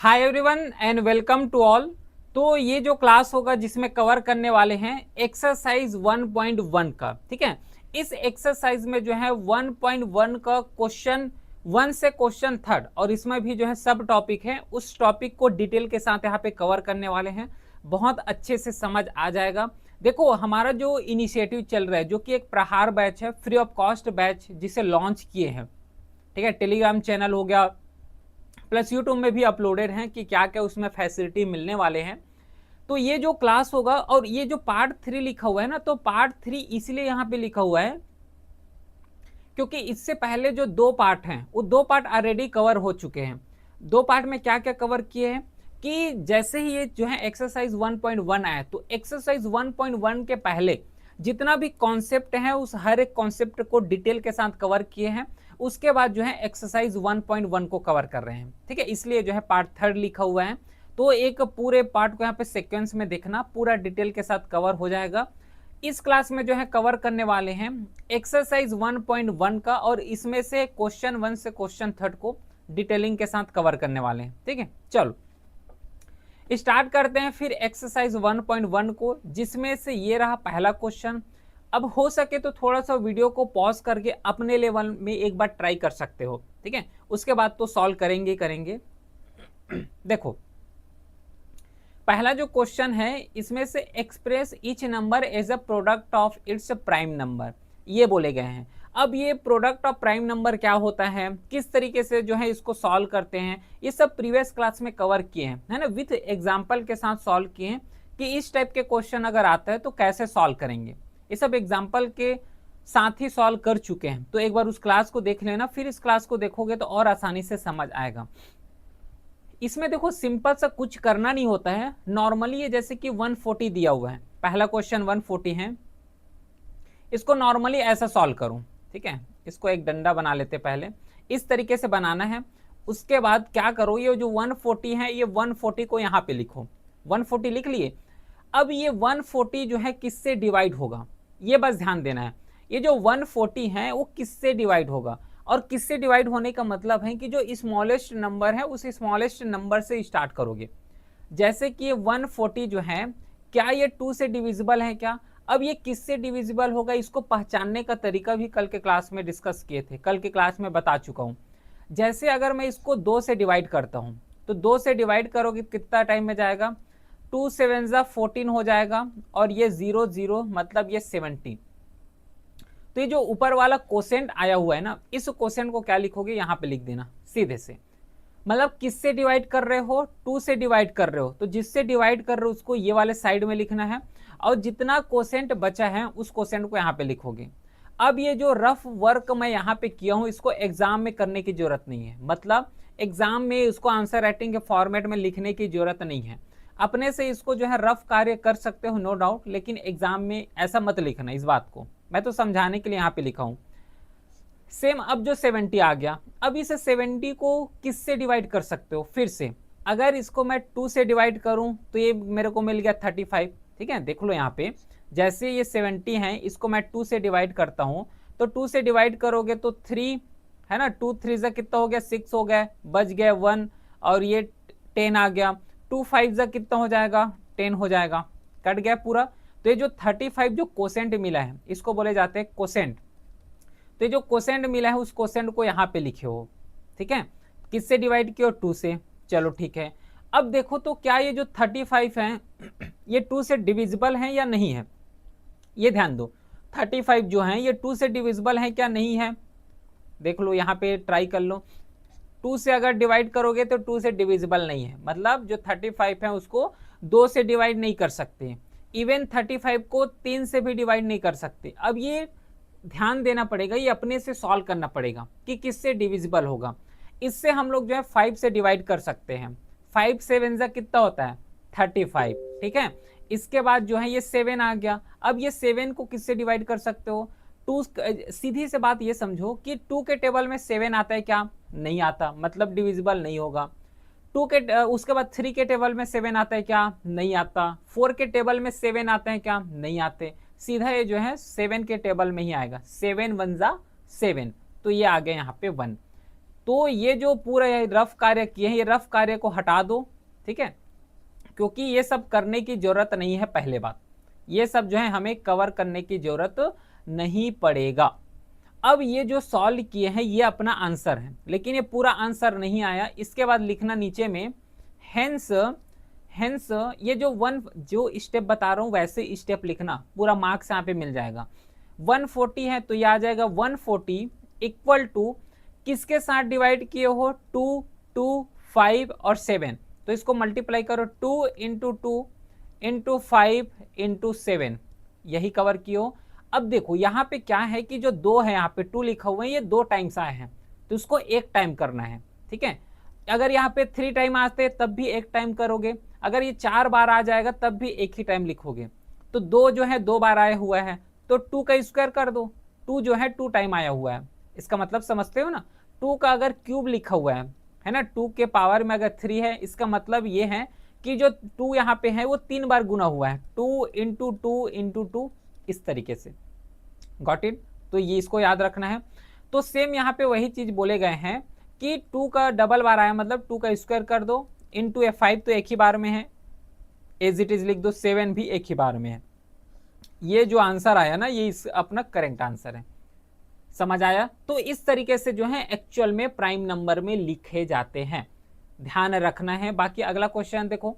Hi everyone and welcome to all. तो ये जो क्लास होगा जिसमें कवर करने वाले हैं एक्सरसाइज 1.1 का, ठीक है। इस एक्सरसाइज में जो है 1.1 का क्वेश्चन 1 से क्वेश्चन 3 और इसमें भी जो है सब टॉपिक है, उस टॉपिक को डिटेल के साथ यहाँ पे कवर करने वाले हैं। बहुत अच्छे से समझ आ जाएगा। देखो हमारा जो इनिशिएटिव चल रहा है जो कि एक प्रहार बैच है, फ्री ऑफ कॉस्ट बैच जिसे लॉन्च किए हैं, ठीक है। टेलीग्राम चैनल हो गया प्लस यूट्यूब में भी अपलोडेड हैं कि क्या क्या उसमें फैसिलिटी मिलने वाले हैं। तो ये जो क्लास होगा और ये जो पार्ट 3 लिखा हुआ है ना, तो पार्ट 3 इसलिए यहाँ पे लिखा हुआ है क्योंकि इससे पहले जो 2 पार्ट हैं वो 2 पार्ट ऑलरेडी कवर हो चुके हैं। 2 पार्ट में क्या क्या कवर किए हैं कि जैसे ही ये जो है एक्सरसाइज 1.1 आया तो एक्सरसाइज 1.1 के पहले जितना भी कॉन्सेप्ट है उस हर एक कॉन्सेप्ट को डिटेल के साथ कवर किए हैं। उसके बाद जो है एक्सरसाइज 1.1 को कवर कर रहे हैं, ठीक है। इसलिए जो है पार्ट 3 लिखा हुआ है। तो एक पूरे पार्ट को यहाँ पे सीक्वेंस में देखना, पूरा डिटेल के साथ कवर हो जाएगा। इस क्लास में जो है कवर करने वाले हैं एक्सरसाइज 1.1 का और इसमें से क्वेश्चन 1 से क्वेश्चन 3 को डिटेलिंग के साथ कवर करने वाले हैं, ठीक है। चलो स्टार्ट करते हैं फिर एक्सरसाइज 1.1 को, जिसमें से ये रहा पहला क्वेश्चन। अब हो सके तो थोड़ा सा वीडियो को पॉज करके अपने लेवल में एक बार ट्राई कर सकते हो, ठीक है। उसके बाद तो सॉल्व करेंगे। देखो पहला जो क्वेश्चन है इसमें से express each number as a product of its prime number, ये बोले गए हैं। अब ये प्रोडक्ट ऑफ प्राइम नंबर क्या होता है, किस तरीके से जो है इसको सॉल्व करते हैं, ये सब प्रीवियस क्लास में कवर किए हैं, है ना। विथ एग्जाम्पल के साथ सॉल्व किए हैं कि इस टाइप के क्वेश्चन अगर आता है तो कैसे सॉल्व करेंगे। ये सब एग्जाम्पल के साथ ही सॉल्व कर चुके हैं। तो एक बार उस क्लास को देख लेना, फिर इस क्लास को देखोगे तो और आसानी से समझ आएगा। इसमें देखो सिंपल सा कुछ करना नहीं होता है। नॉर्मली ये जैसे कि 140 दिया हुआ है, पहला क्वेश्चन 140 है, इसको नॉर्मली ऐसा सॉल्व करूं, ठीक है। इसको एक डंडा बना लेते पहले, इस तरीके से बनाना है। उसके बाद क्या करो, ये जो 140 है ये 140 को यहाँ पे लिखो, 140 लिख लिए। अब ये 140 जो है किससे डिवाइड होगा, ये बस ध्यान देना है। ये जो 140 है वो किससे डिवाइड होगा, और किससे डिवाइड होने का मतलब है कि जो स्मॉलेस्ट नंबर है उस स्मॉलेस्ट नंबर से स्टार्ट करोगे। जैसे कि ये 140 जो है, क्या ये 2 से डिविजिबल है क्या। अब ये किससे डिविजिबल होगा, इसको पहचानने का तरीका भी कल के क्लास में डिस्कस किए थे, कल के क्लास में बता चुका हूँ। जैसे अगर मैं इसको 2 से डिवाइड करता हूँ तो 2 से डिवाइड करोगे कितना टाइम में जाएगा, 2 7 14 हो जाएगा, और ये 0 0 मतलब ये 70। तो ये जो ऊपर वाला कोसेंट आया हुआ है ना, इस कोसेंट को क्या लिखोगे, यहाँ पे लिख देना सीधे से। मतलब किससे डिवाइड कर रहे हो, 2 से डिवाइड कर रहे हो, तो जिससे डिवाइड कर रहे हो उसको ये वाले साइड में लिखना है, और जितना कोसेंट बचा है उस कोसेंट को यहाँ पे लिखोगे। अब ये जो रफ वर्क मैं यहाँ पे किया हूँ इसको एग्जाम में करने की जरूरत नहीं है, मतलब एग्जाम में इसको आंसर राइटिंग के फॉर्मेट में लिखने की जरूरत नहीं है। अपने से इसको जो है रफ कार्य कर सकते हो नो डाउट, लेकिन एग्जाम में ऐसा मत लिखना। इस बात को मैं तो समझाने के लिए यहाँ पे लिखा हूँ। सेम अब जो 70 आ गया, अब इसे 70 को किससे डिवाइड कर सकते हो, फिर से अगर इसको मैं 2 से डिवाइड करूं तो ये मेरे को मिल गया 35, ठीक है। देख लो यहाँ पे जैसे ये 70 है, इसको मैं 2 से डिवाइड करता हूं तो 2 से डिवाइड करोगे तो 3 है ना, 2 3 जा कितना हो गया, 6 हो गया, बच गया 1, और ये 10 आ गया, 2 5 जा कितना हो जाएगा, 10 हो जाएगा, कट गया पूरा। तो ये जो 35 जो कोसेंट मिला है इसको बोले जाते हैं कोसेंट। तो जो कोसेंट मिला है उस कोसेंट को यहाँ पे लिखे हो, ठीक है। किससे डिवाइड किया, 2 से, चलो ठीक है। अब देखो तो क्या ये जो 35 है ये 2 से डिविजिबल है या नहीं है, ये ध्यान दो। 35 जो है ये 2 से डिविजिबल है क्या, नहीं है। देख लो यहाँ पे ट्राई कर लो, 2 से अगर डिवाइड करोगे तो 2 से डिविजिबल नहीं है, मतलब जो 35 है उसको 2 से डिवाइड नहीं कर सकते। इवन 35 को 3 से भी डिवाइड नहीं कर सकते। अब ये ध्यान देना पड़ेगा, ये अपने से सॉल्व करना पड़ेगा कि किससे डिविजिबल होगा। इससे हम लोग जो है 5 से डिवाइड कर सकते हैं, 5 7 जा कितना होता है, 35, ठीक है। इसके बाद जो है ये 7 आ गया। अब ये 7 को किससे डिवाइड कर सकते हो, 2, सीधी से बात ये समझो कि 2 के टेबल में 7 आता है क्या, नहीं आता, मतलब डिविजिबल नहीं होगा। 2 के उसके बाद 3 के टेबल में 7 आता है क्या, नहीं आता। 4 के टेबल में 7 आते हैं क्या, नहीं आते। सीधा ये जो है 7 के टेबल में ही आएगा, 7 1 जा 7, तो ये आ गया यहाँ पे 1। तो ये जो पूरा रफ कार्य किए हैं, ये रफ कार्य को हटा दो, ठीक है, क्योंकि ये सब करने की जरूरत नहीं है। पहले बात, ये सब जो है हमें कवर करने की जरूरत नहीं पड़ेगा। अब ये जो सॉल्व किए हैं ये अपना आंसर है, लेकिन ये पूरा आंसर नहीं आया। इसके बाद लिखना नीचे में हेंस ये जो स्टेप बता रहा हूं वैसे स्टेप लिखना, पूरा मार्क्स यहाँ पे मिल जाएगा। 140 है तो ये आ जाएगा 140 इक्वल टू किसके साथ डिवाइड किए हो, 2, 2, 5 और 7, तो इसको मल्टीप्लाई करो, 2 इंटू 2 इंटू 5 इंटू 7, यही कवर किए हो। अब देखो यहाँ पे क्या है कि जो 2 है, यहाँ पे 2 लिखा हुआ है, ये 2 टाइम्स आए हैं तो इसको 1 टाइम करना है, ठीक है। अगर यहाँ पे 3 टाइम आते तब भी 1 टाइम करोगे, अगर ये 4 बार आ जाएगा तब भी 1 ही टाइम लिखोगे। तो 2 जो है 2 बार आया हुआ है तो 2 का स्क्वायर कर दो, 2 जो है 2 टाइम आया हुआ है, इसका मतलब समझते हो ना। 2 का अगर क्यूब लिखा हुआ है ना, 2 के पावर में अगर 3 है, इसका मतलब ये है कि जो 2 यहाँ पे है वो 3 बार गुना हुआ है, 2 इंटू 2 इंटू 2, इस तरीके से। Got it? तो ये इसको याद रखना है। तो सेम यहाँ पे वही चीज बोले गए हैं कि 2 का डबल बार आया मतलब 2 का स्क्वायर कर दो, इंटू 5 तो एक ही बार में है, एज इट इज लिख दो, 7 भी एक ही बार में है। ये जो आंसर आया ना, ये अपना करेक्ट आंसर है। समझ आया? तो इस तरीके से जो है एक्चुअल में प्राइम नंबर में लिखे जाते हैं, ध्यान रखना है। बाकी अगला क्वेश्चन देखो,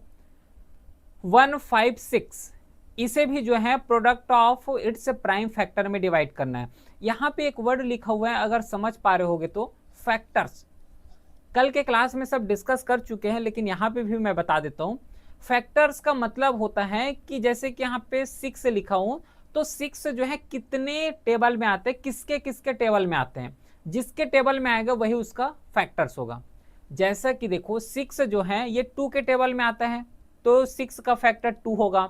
156, इसे भी जो है product of its prime factor में डिवाइड करना है। यहाँ पे एक वर्ड लिखा हुआ है, अगर समझ पा रहे होगे तो, फैक्टर्स। कल के क्लास में सब डिस्कस कर चुके हैं, लेकिन यहाँ पे भी मैं बता देता हूँ। फैक्टर्स का मतलब होता है कि जैसे कि यहाँ पे 6 लिखा हूं, तो 6 जो है कितने टेबल में आते हैं, किसके किसके टेबल में आते हैं, जिसके टेबल में आएगा वही उसका फैक्टर्स होगा। जैसा कि देखो 6 जो है ये 2 के टेबल में आता है तो 6 का फैक्टर 2 होगा।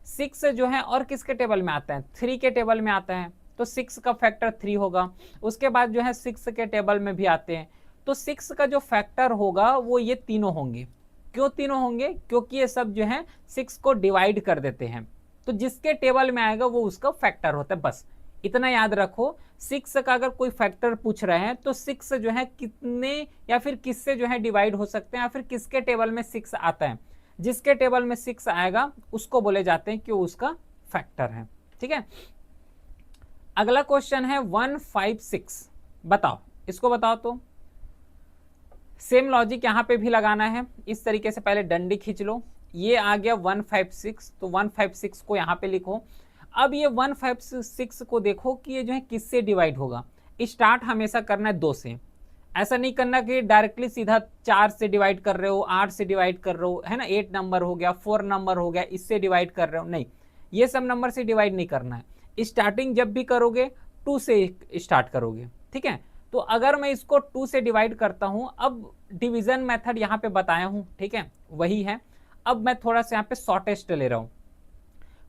6 जो है और किसके टेबल में आता है, 3 के टेबल में आता है तो 6 का फैक्टर 3 होगा। उसके बाद जो है 6 के टेबल में भी आते हैं, तो 6 का जो फैक्टर होगा वो ये तीनों होंगे। क्यों तीनों होंगे? क्योंकि ये सब जो है 6 को डिवाइड कर देते हैं, तो जिसके टेबल में आएगा वो उसका फैक्टर होता है। बस इतना याद रखो। 6 का अगर कोई फैक्टर पूछ रहे हैं तो 6 जो है कितने या फिर किससे जो है डिवाइड हो सकते हैं, या फिर किसके टेबल में 6 आता है, जिसके टेबल में 6 आएगा उसको बोले जाते हैं कि वो उसका फैक्टर है। ठीक है, अगला क्वेश्चन है 156, बताओ, इसको बताओ। तो सेम लॉजिक यहाँ पे भी लगाना है, इस तरीके से पहले डंडी खींच लो। ये आ गया 156, तो 156 को यहाँ पे लिखो। अब ये 156 को देखो कि ये जो है किससे डिवाइड होगा। स्टार्ट हमेशा करना है 2 से, ऐसा नहीं करना कि डायरेक्टली सीधा 4 से डिवाइड कर रहे हो, 8 से डिवाइड कर रहे हो, है ना, 8 नंबर हो गया, 4 नंबर हो गया, इससे डिवाइड कर रहे हो, नहीं, ये सब नंबर से डिवाइड नहीं करना है। स्टार्टिंग जब भी करोगे 2 से स्टार्ट करोगे। ठीक है, तो अगर मैं इसको 2 से डिवाइड करता हूं, अब डिवीजन मेथड यहाँ पे बताया हूं, ठीक है, वही है। अब मैं थोड़ा सा यहाँ पे शॉर्टेस्ट ले रहा हूं।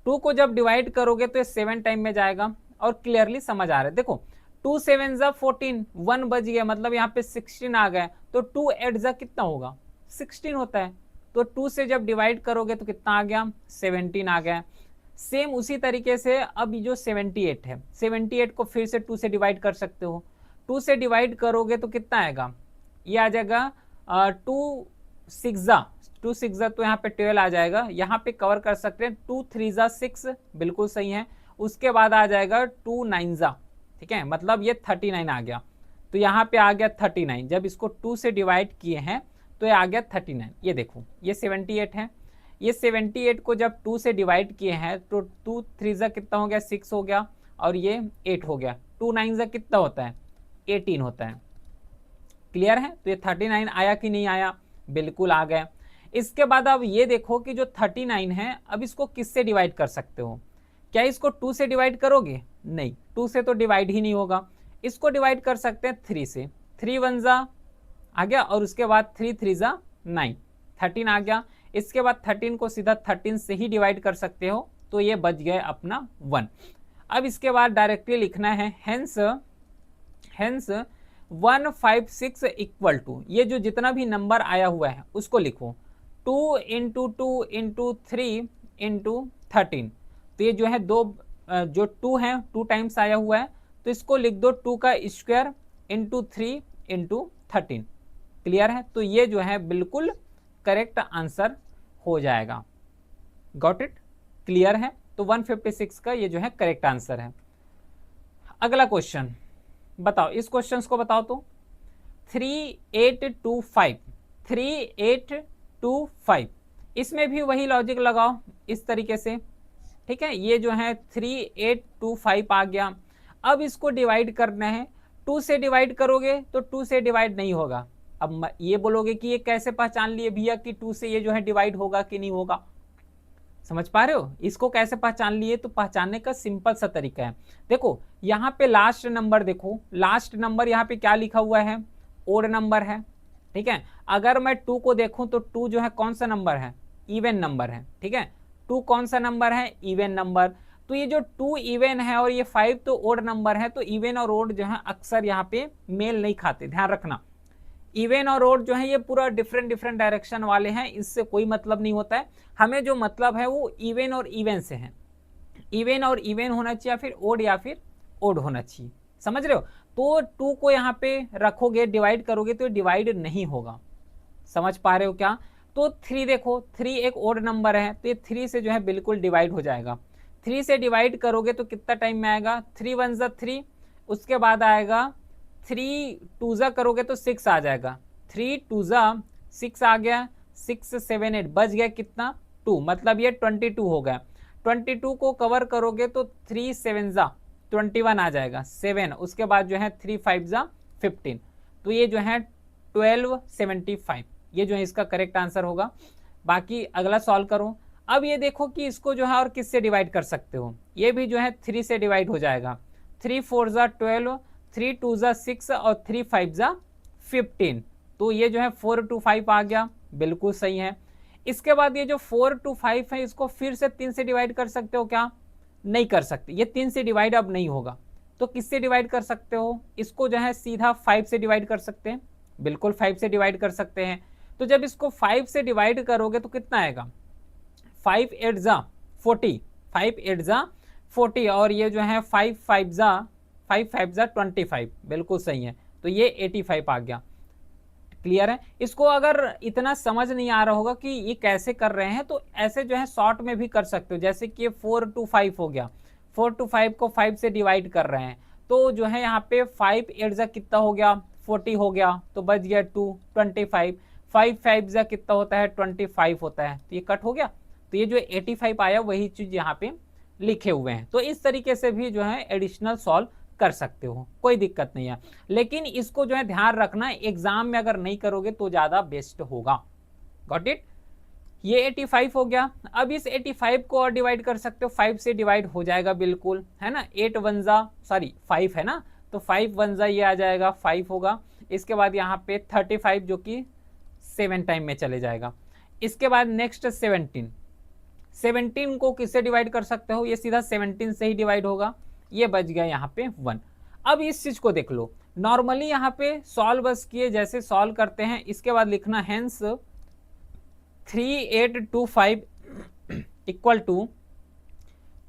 2 को जब डिवाइड करोगे तो ये 7 टाइम में जाएगा, और क्लियरली समझ आ रहा है। देखो 2 7 जा 14, 1 बच गया, मतलब यहाँ पे 16 आ गया, तो 2 8 जा कितना होगा, 16 होता है। तो 2 से जब डिवाइड करोगे तो कितना आ गया, 17 आ गया। सेम उसी तरीके से अब जो 78 है, 78 को फिर से 2 से डिवाइड कर सकते हो। 2 से डिवाइड करोगे तो कितना आएगा, ये आ जाएगा 2 6 जा, तो यहाँ पे 12 आ जाएगा। यहाँ पे कवर कर सकते हैं 2 3 जा 6, बिल्कुल सही है। उसके बाद आ जाएगा 2 9 जा, ठीक है, मतलब ये 39 आ गया। तो यहाँ पे आ गया 39, जब इसको 2 से डिवाइड किए हैं तो ये आ गया 39। ये देखो ये 78 है, ये 78 को जब 2 से डिवाइड किए हैं तो 2 3 जा कितना हो गया, 6 हो गया, और ये 8 हो गया। 2 9 जा कितना होता है, 18 होता है। क्लियर है? तो ये 39 आया कि नहीं आया, बिल्कुल आ गया। इसके बाद अब ये देखो कि जो 39 है, अब इसको किससे डिवाइड कर सकते हो। क्या इसको 2 से डिवाइड करोगे, नहीं, 2 से तो डिवाइड ही नहीं होगा। इसको डिवाइड कर सकते हैं 3 से, 3 1 जा आ गया, और उसके बाद 3 3 जा 9, 13 आ गया। इसके बाद 13 को सीधा 13 से ही डिवाइड कर सकते हो, तो ये बच गया अपना 1। अब इसके बाद डायरेक्टली लिखना है हेंस 156 इक्वल टू, ये जो जितना भी नंबर आया हुआ है उसको लिखो, 2 इंटू 2 इंटू 3 इंटू 13। तो ये जो है जो 2 है 2 टाइम्स आया हुआ है, तो इसको लिख दो 2 का स्क्वायर इंटू 3 इंटू 13। क्लियर है? तो ये जो है बिल्कुल करेक्ट आंसर हो जाएगा। Got it? क्लियर है? तो 156 का ये जो है करेक्ट आंसर है। अगला क्वेश्चन बताओ, इस क्वेश्चन को बताओ तो 3825, 3825, इसमें भी वही लॉजिक लगाओ इस तरीके से। ठीक है, ये जो है 3825 आ गया। अब इसको डिवाइड करना है, 2 से डिवाइड करोगे तो 2 से डिवाइड नहीं होगा। अब ये बोलोगे कि ये कैसे पहचान लिए भैया कि 2 से ये जो है डिवाइड होगा कि नहीं होगा? समझ पा रहे हो? इसको कैसे पहचान लिए? तो पहचानने का सिंपल सा तरीका है। देखो यहाँ पे लास्ट नंबर, देखो लास्ट नंबर यहाँ पे क्या लिखा हुआ है? ओड नंबर है। ठीक है, अगर मैं 2 को देखूं तो 2 जो है कौन सा नंबर है? इवन नंबर है। ठीक है, 2 कौन सा नंबर है? Even number. तो ये जो 2 इवन है और ये 5 तो ओड नंबर है, तो इवन और ओड जो है अक्सर यहाँ पे मेल नहीं खाते, ध्यान रखना। इवन और ओड जो है ये पूरा डिफरेंट डिफरेंट डायरेक्शन वाले हैं, इससे कोई मतलब नहीं होता है। हमें जो मतलब है वो इवन और इवन से है। इवन और इवन होना चाहिए या फिर ओड होना चाहिए। समझ रहे हो? तो 2 को यहाँ पे रखोगे, डिवाइड करोगे तो डिवाइड नहीं होगा। समझ पा रहे हो क्या? तो 3 देखो, 3 एक ओड नंबर है, तो ये 3 से जो है बिल्कुल डिवाइड हो जाएगा। 3 से डिवाइड करोगे तो कितना टाइम में आएगा? 3 1 जा 3, उसके बाद आएगा 3 2 जा करोगे तो 6 आ जाएगा। 3 2 जा 6 आ गया, 6 7 8 बच गया कितना? 2, मतलब ये 22 हो गया। 22 को कवर करोगे तो 3 7 जा 21 आ जाएगा, 7, उसके बाद जो है 3 5 जा 15, तो ये जो है 1275, ये जो है इसका करेक्ट आंसर होगा। बाकी अगला सॉल्व करो। अब ये देखो कि इसको जो है और किससे डिवाइड कर सकते हो? ये भी जो है 3 से डिवाइड हो जाएगा। 3 4 जा 12, 3 2 जा 6 और 3 5 जा 15, तो ये जो है 4 2 5 आ गया, बिल्कुल सही है। इसके बाद ये जो 4 2 5 है, इसको फिर से 3 से डिवाइड कर सकते हो क्या? नहीं कर सकते, ये 3 से डिवाइड अब नहीं होगा। तो किससे डिवाइड कर सकते हो? इसको जो है सीधा 5 से डिवाइड कर सकते हैं, बिल्कुल 5 से डिवाइड कर सकते हैं। तो जब इसको 5 से डिवाइड करोगे तो कितना आएगा? 5 8 जा 40, 5 8 जा 40, और ये जो है 5 5 जा 25, बिल्कुल सही है। तो ये 85 आ गया। क्लियर है? इसको अगर इतना समझ नहीं आ रहा होगा कि ये कैसे कर रहे हैं, तो ऐसे जो है शॉर्ट में भी कर सकते हो। जैसे कि 4 2 5 हो गया, 4 2 5 को 5 से डिवाइड कर रहे हैं, तो जो है यहाँ पे 5 8 जा कितना हो गया? 40 हो गया, तो बच गया 2 25। 5 5 जा कितना होता है? 25 होता है, तो ये कट हो गया। तो ये जो 85 आया वही चीज यहाँ पे लिखे हुए हैं। तो इस तरीके से भी जो है एडिशनल सॉल्व कर सकते हो, कोई दिक्कत नहीं है। लेकिन इसको जो है ध्यान रखना, एग्जाम में अगर नहीं करोगे तो ज्यादा बेस्ट होगा। Got it? ये 85 हो गया। अब इस 85 को और डिवाइड कर सकते हो, 5 से डिवाइड हो जाएगा, बिल्कुल है ना। 8 1 जा 5 है ना, तो 5 1 जा ये आ जाएगा 5 होगा। इसके बाद यहाँ पे 35 जो कि 7 टाइम में चले जाएगा। इसके बाद नेक्स्ट 17 को किससे डिवाइड कर सकते हो? ये सीधा 17 से ही डिवाइड होगा, ये बच गया यहाँ पे 1। अब इस चीज को देख लो, नॉर्मली यहाँ पे सॉल्व बस किए जैसे सॉल्व करते हैं, इसके बाद लिखना hence 3825 equal to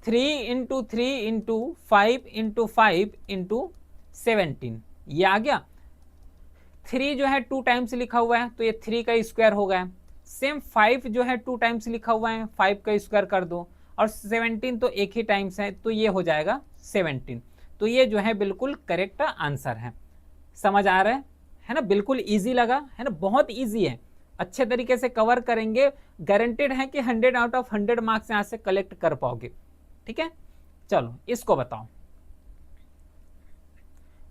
3 into 3 into 5 into 5 into 17, ये आ गया। 3 जो है 2 टाइम्स लिखा हुआ है, तो ये 3 का स्क्वायर हो गया। सेम 5 जो है 2 टाइम्स लिखा हुआ है, 5 का स्क्वायर कर दो, और 17 तो एक ही टाइम्स है, तो ये हो जाएगा 17। तो ये जो है बिल्कुल करेक्ट आंसर है। समझ आ रहा है ना? बिल्कुल इजी लगा है ना? बहुत इजी है, अच्छे तरीके से कवर करेंगे, गारंटेड है कि 100 आउट ऑफ 100 मार्क्स यहाँ से कलेक्ट कर पाओगे। ठीक है, चलो इसको बताओ।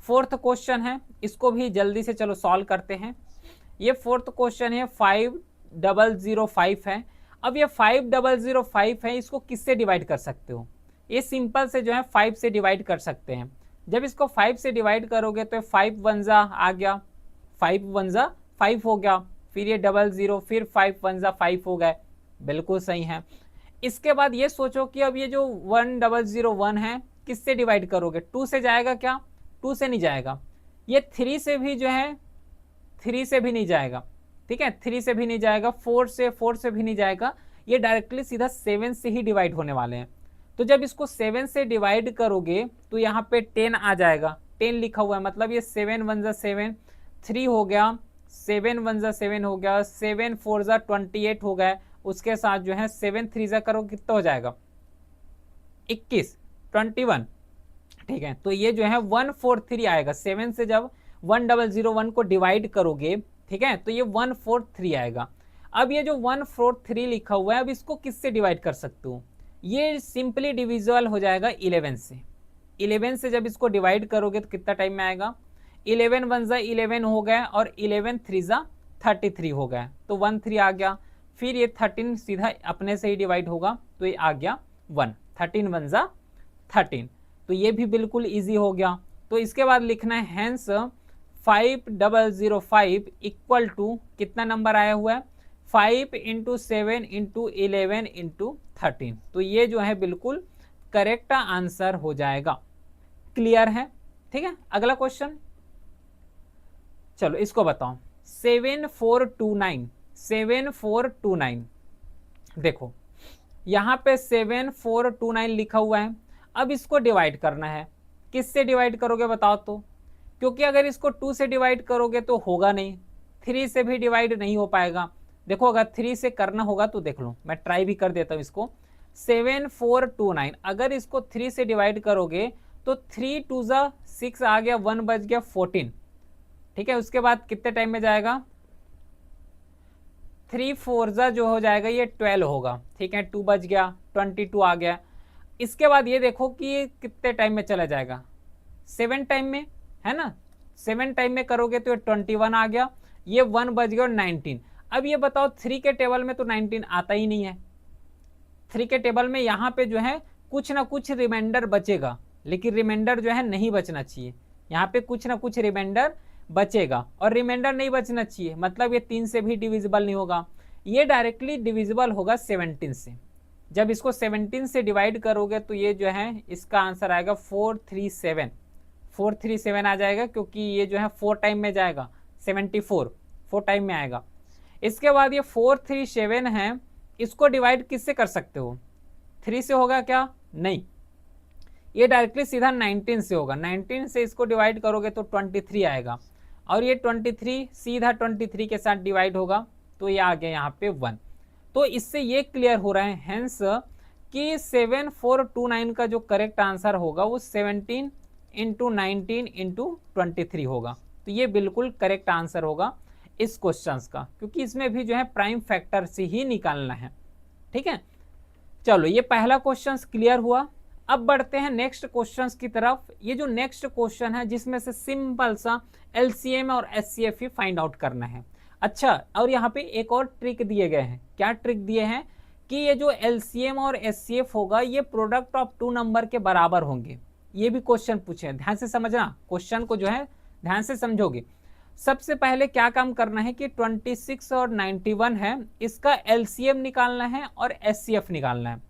4th क्वेश्चन है, इसको भी जल्दी से चलो सॉल्व करते हैं। ये 4th क्वेश्चन है, 5005 है। अब ये 5005 है, इसको किससे डिवाइड कर सकते हो? ये सिंपल से जो है 5 से डिवाइड कर सकते हैं। जब इसको 5 से डिवाइड करोगे तो 5 1 जा आ गया, 5 1 जा 5 हो गया, फिर ये 00, फिर 5 1 जा 5 हो गए, बिल्कुल सही है। इसके बाद ये सोचो कि अब ये जो 1001 है किससे डिवाइड करोगे? 2 से जाएगा क्या? 2 से नहीं जाएगा। ये 3 से भी जो है 3 से भी नहीं जाएगा, ठीक है, 3 से भी नहीं जाएगा, 4 से भी नहीं जाएगा। ये डायरेक्टली सीधा 7 से ही डिवाइड होने वाले हैं। तो जब इसको 7 से डिवाइड करोगे तो यहाँ पे 10 आ जाएगा, 10 लिखा हुआ है, मतलब ये 7 1 जा 7, 3 हो गया, 7 1 जा 7 हो गया, 7 4 जा 28 हो गया, उसके साथ जो है 7 3 जा करो कितना हो जाएगा 21 21, ठीक है। तो ये जो है 143 आएगा, 7 से जब 1001 को डिवाइड करोगे, ठीक है, तो ये 143 आएगा। अब ये जो 143 लिखा हुआ है, अब इसको किससे डिवाइड कर सकते हो, ये सिंपली डिविजिबल हो जाएगा 11 से। 11 से जब इसको डिवाइड करोगे तो कितना टाइम में आएगा, 11 1 जा 11 हो गया और 11 3 जा 33 हो गया, तो 13 आ गया। फिर ये 13 सीधा अपने से ही डिवाइड होगा, तो ये आ गया 1, 13 1 जा 13, तो ये भी बिल्कुल इजी हो गया। तो इसके बाद लिखना है हेंस 5005 इक्वल टू कितना नंबर आया हुआ है 5 × 7 × 11 × 13, तो ये जो है बिल्कुल करेक्ट आंसर हो जाएगा। क्लियर है, ठीक है। अगला क्वेश्चन, चलो इसको बताओ, 7429 देखो यहां पे 7429 लिखा हुआ है। अब इसको डिवाइड करना है, किससे डिवाइड करोगे बताओ तो, क्योंकि अगर इसको 2 से डिवाइड करोगे तो होगा नहीं, 3 से भी डिवाइड नहीं हो पाएगा। देखो अगर 3 से करना होगा तो देख लो, मैं ट्राई भी कर देता हूं इसको। 7429 अगर इसको 3 से डिवाइड करोगे तो 3 2 जा 6 आ गया, 1 बच गया 14, ठीक है। उसके बाद कितने टाइम में जाएगा, 3 4 जा जो हो जाएगा ये 12 होगा, ठीक है, 2 बच गया 22 आ गया। इसके बाद ये देखो कि ये कितने टाइम में चला जाएगा, 7 टाइम में, है ना, 7 टाइम में करोगे तो ये 21 आ गया, ये 1 बच गया और 19। अब ये बताओ 3 के टेबल में तो 19 आता ही नहीं है, 3 के टेबल में यहाँ पे जो है कुछ ना कुछ रिमाइंडर बचेगा, लेकिन रिमाइंडर जो है नहीं बचना चाहिए, यहाँ पे कुछ ना कुछ रिमाइंडर बचेगा, और रिमाइंडर नहीं बचना चाहिए मतलब ये 3 से भी डिविजिबल नहीं होगा, ये डायरेक्टली डिविजिबल होगा 17 से। जब इसको 17 से डिवाइड करोगे तो ये जो है इसका आंसर आएगा 437 आ जाएगा, क्योंकि ये जो है 4 टाइम में जाएगा, 74 4 टाइम में आएगा। इसके बाद ये 437 है, इसको डिवाइड किससे कर सकते हो, 3 से होगा क्या, नहीं, ये डायरेक्टली सीधा 19 से होगा, 19 से इसको डिवाइड करोगे तो 23 आएगा, और ये 23 सीधा 23 के साथ डिवाइड होगा, तो ये आ गया यहाँ पे 1। तो इससे ये क्लियर हो रहा है हेंस कि 7429 का जो करेक्ट आंसर होगा वो 17 × 19 × 23 होगा, तो ये बिल्कुल करेक्ट आंसर होगा इस क्वेश्चन का, क्योंकि इसमें भी जो है प्राइम फैक्टर से ही निकालना है, ठीक है। चलो ये पहला क्वेश्चन क्लियर हुआ। अब बढ़ते हैं नेक्स्ट क्वेश्चन की तरफ। ये जो नेक्स्ट क्वेश्चन है जिसमें से सिंपल सा एलसीएम और एचसीएफ ही फाइंड आउट करना है। अच्छा, और यहाँ पे एक और ट्रिक दिए गए हैं। क्या ट्रिक दिए हैं कि ये जो एलसीएम और एचसीएफ होगा ये प्रोडक्ट ऑफ 2 नंबर के बराबर होंगे। ये भी क्वेश्चन पूछे हैं, ध्यान से समझना, क्वेश्चन को जो है ध्यान से समझोगे। सबसे पहले क्या काम करना है कि 26 और 91 है, इसका एलसीएम निकालना है और एचसीएफ निकालना है,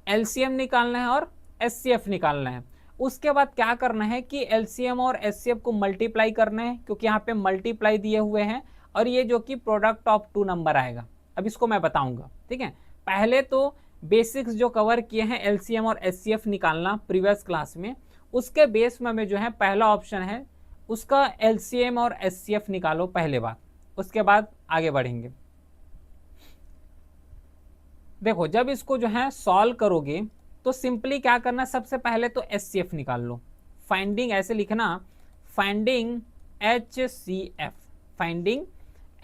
एलसीएम निकालना है और एचसीएफ निकालना है। उसके बाद क्या करना है कि एलसीएम और एचसीएफ को मल्टीप्लाई करना है, क्योंकि यहाँ पे मल्टीप्लाई दिए हुए हैं, और ये जो कि प्रोडक्ट ऑफ 2 नंबर आएगा। अब इसको मैं बताऊंगा, ठीक है। पहले तो बेसिक्स जो कवर किए हैं एलसीएम और एचसीएफ निकालना प्रीवियस क्लास में, उसके बेस में जो है पहला ऑप्शन है उसका एलसीएम और एचसीएफ निकालो पहले बात, उसके बाद आगे बढ़ेंगे। देखो जब इसको जो है सॉल्व करोगे तो सिंपली क्या करना, सबसे पहले तो एचसीएफ निकाल लो। फाइंडिंग ऐसे लिखना, फाइंडिंग एचसीएफ, फाइंडिंग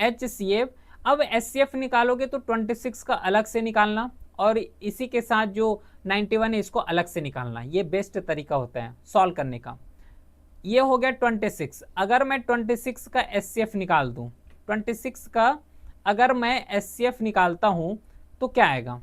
एचसीएफ। अब एचसीएफ निकालोगे तो 26 का अलग से निकालना, और इसी के साथ जो 91 है इसको अलग से निकालना। ये बेस्ट तरीका होता है सॉल्व करने का। ये हो गया 26। अगर मैं 26 का एचसीएफ निकाल दूं, 26 का अगर मैं एचसीएफ निकालता हूं तो क्या आएगा,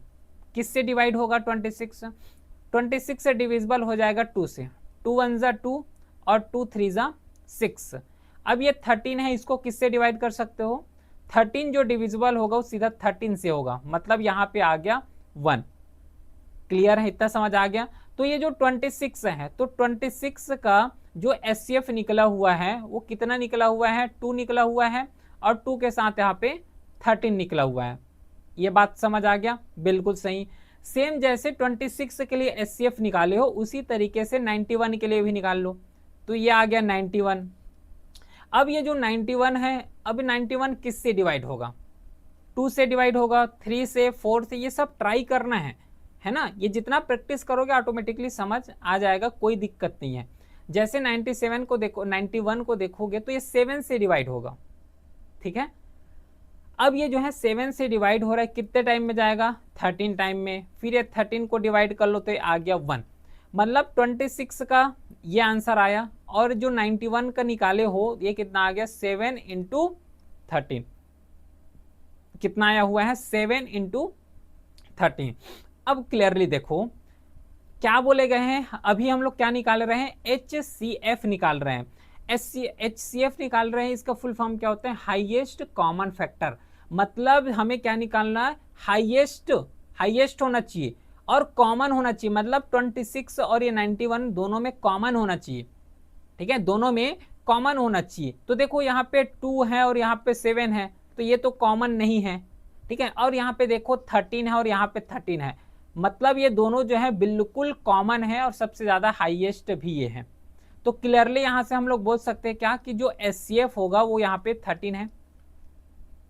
किससे डिवाइड होगा 26 से डिविजिबल हो जाएगा 2 से, 2 1 जा 2 और 2 3 जा 6। अब ये 13 है, इसको किससे डिवाइड कर सकते हो, 13 जो डिविजिबल होगा वो सीधा 13 से होगा, मतलब यहाँ पे आ गया 1। क्लियर है, इतना समझ आ गया। तो ये जो 26 है, तो 26 का जो एचसीएफ निकला हुआ है वो कितना निकला हुआ है, 2 निकला हुआ है, और 2 के साथ यहाँ पे 13 निकला हुआ है। ये बात समझ आ गया, बिल्कुल सही। सेम जैसे 26 के लिए एचसीएफ निकाले हो उसी तरीके से 91 के लिए भी निकाल लो, तो ये आ गया 91। अब ये जो 91 है, अब 91 किससे डिवाइड होगा? 2 से डिवाइड होगा, 3 से, 4 से, ये सब ट्राई करना है ना। ये जितना प्रैक्टिस करोगे ऑटोमेटिकली समझ आ जाएगा, कोई दिक्कत नहीं है। जैसे 97 को देखो, 91 को देखोगे तो ये 7 से डिवाइड होगा, ठीक है। अब ये जो है 7 से डिवाइड हो रहा है, कितने टाइम में जाएगा? 13 टाइम में। फिर ये 13 को डिवाइड कर लो तो ये आ गया 1, मतलब 26 का ये आंसर आया। और जो 91 का निकाले हो, ये कितना आ गया? 7 इंटू 13, कितना आया हुआ है? 7 इंटू 13। अब क्लियरली देखो क्या बोले गए हैं, अभी हम लोग क्या निकाल रहे हैं? HCF निकाल रहे हैं। HCF निकाल रहे हैं, इसका फुल फॉर्म क्या होता है? Highest common factor. मतलब हमें क्या निकालना है? हाईएस्ट होना चाहिए और कॉमन होना चाहिए, मतलब 26 और ये 91 दोनों में कॉमन होना चाहिए, ठीक है, दोनों में कॉमन होना चाहिए। तो देखो यहाँ पे 2 है और यहाँ पे 7 है, तो ये तो कॉमन नहीं है, ठीक है। और यहाँ पे देखो 13 है और यहाँ पे 13 है, मतलब ये दोनों जो है बिल्कुल कॉमन है और सबसे ज्यादा हाईएस्ट भी ये है। तो क्लियरली यहाँ से हम लोग बोल सकते हैं क्या कि जो HCF होगा वो यहाँ पे 13 है।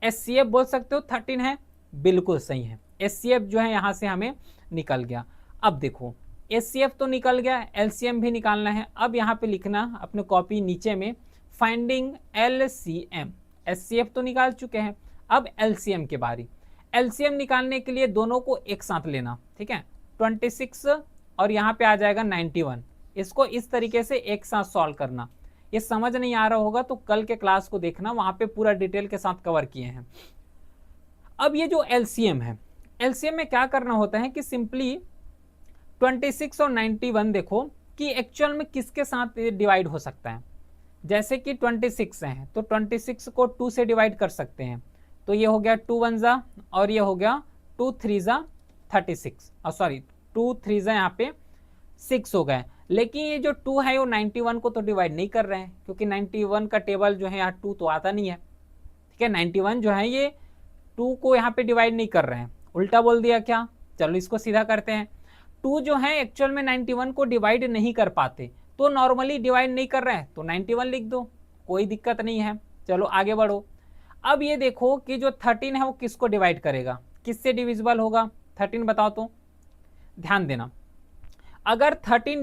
HCF बोल सकते हो 13 है, बिल्कुल सही है। HCF जो है यहाँ से हमें निकल गया। अब देखो HCF तो निकल गया, LCM भी निकालना है। अब यहाँ पे लिखना अपने कॉपी नीचे में फाइंडिंग LCM। HCF तो निकाल चुके हैं, अब LCM के बारी। LCM निकालने के लिए दोनों को एक साथ लेना, ठीक है। 26 और यहाँ पे आ जाएगा 91, इसको इस तरीके से एक साथ सॉल्व करना। ये समझ नहीं आ रहा होगा तो कल के क्लास को देखना, वहां पे पूरा डिटेल के साथ कवर किए हैं। अब ये जो LCM है, LCM में क्या करना होता है कि सिंपली 26 और 91 देखो कि एक्चुअल में किसके साथ डिवाइड हो सकता है। जैसे कि 26 है तो 26 को 2 से डिवाइड कर सकते हैं, तो ये हो गया 2 1 जा और ये हो गया 2 3 जा 36, सॉरी 2 3 जा यहाँ पे 6 हो गए। लेकिन ये जो 2 है वो 91 को तो डिवाइड नहीं कर रहे हैं, क्योंकि 91 का टेबल जो है यहाँ 2 तो आता नहीं है, ठीक है। 91 जो है ये 2 को यहाँ पे डिवाइड नहीं कर रहे हैं, उल्टा बोल दिया क्या? चलो इसको सीधा करते हैं। 2 जो है एक्चुअल में 91 को डिवाइड नहीं कर पाते, तो नॉर्मली डिवाइड नहीं कर रहे हैं तो 91 लिख दो, कोई दिक्कत नहीं है। चलो आगे बढ़ो। अब ये देखो कि जो 13 है वो किसको डिवाइड करेगा, किससे डिविजिबल होगा? 13 बताओ तो, ध्यान देना। अगर 13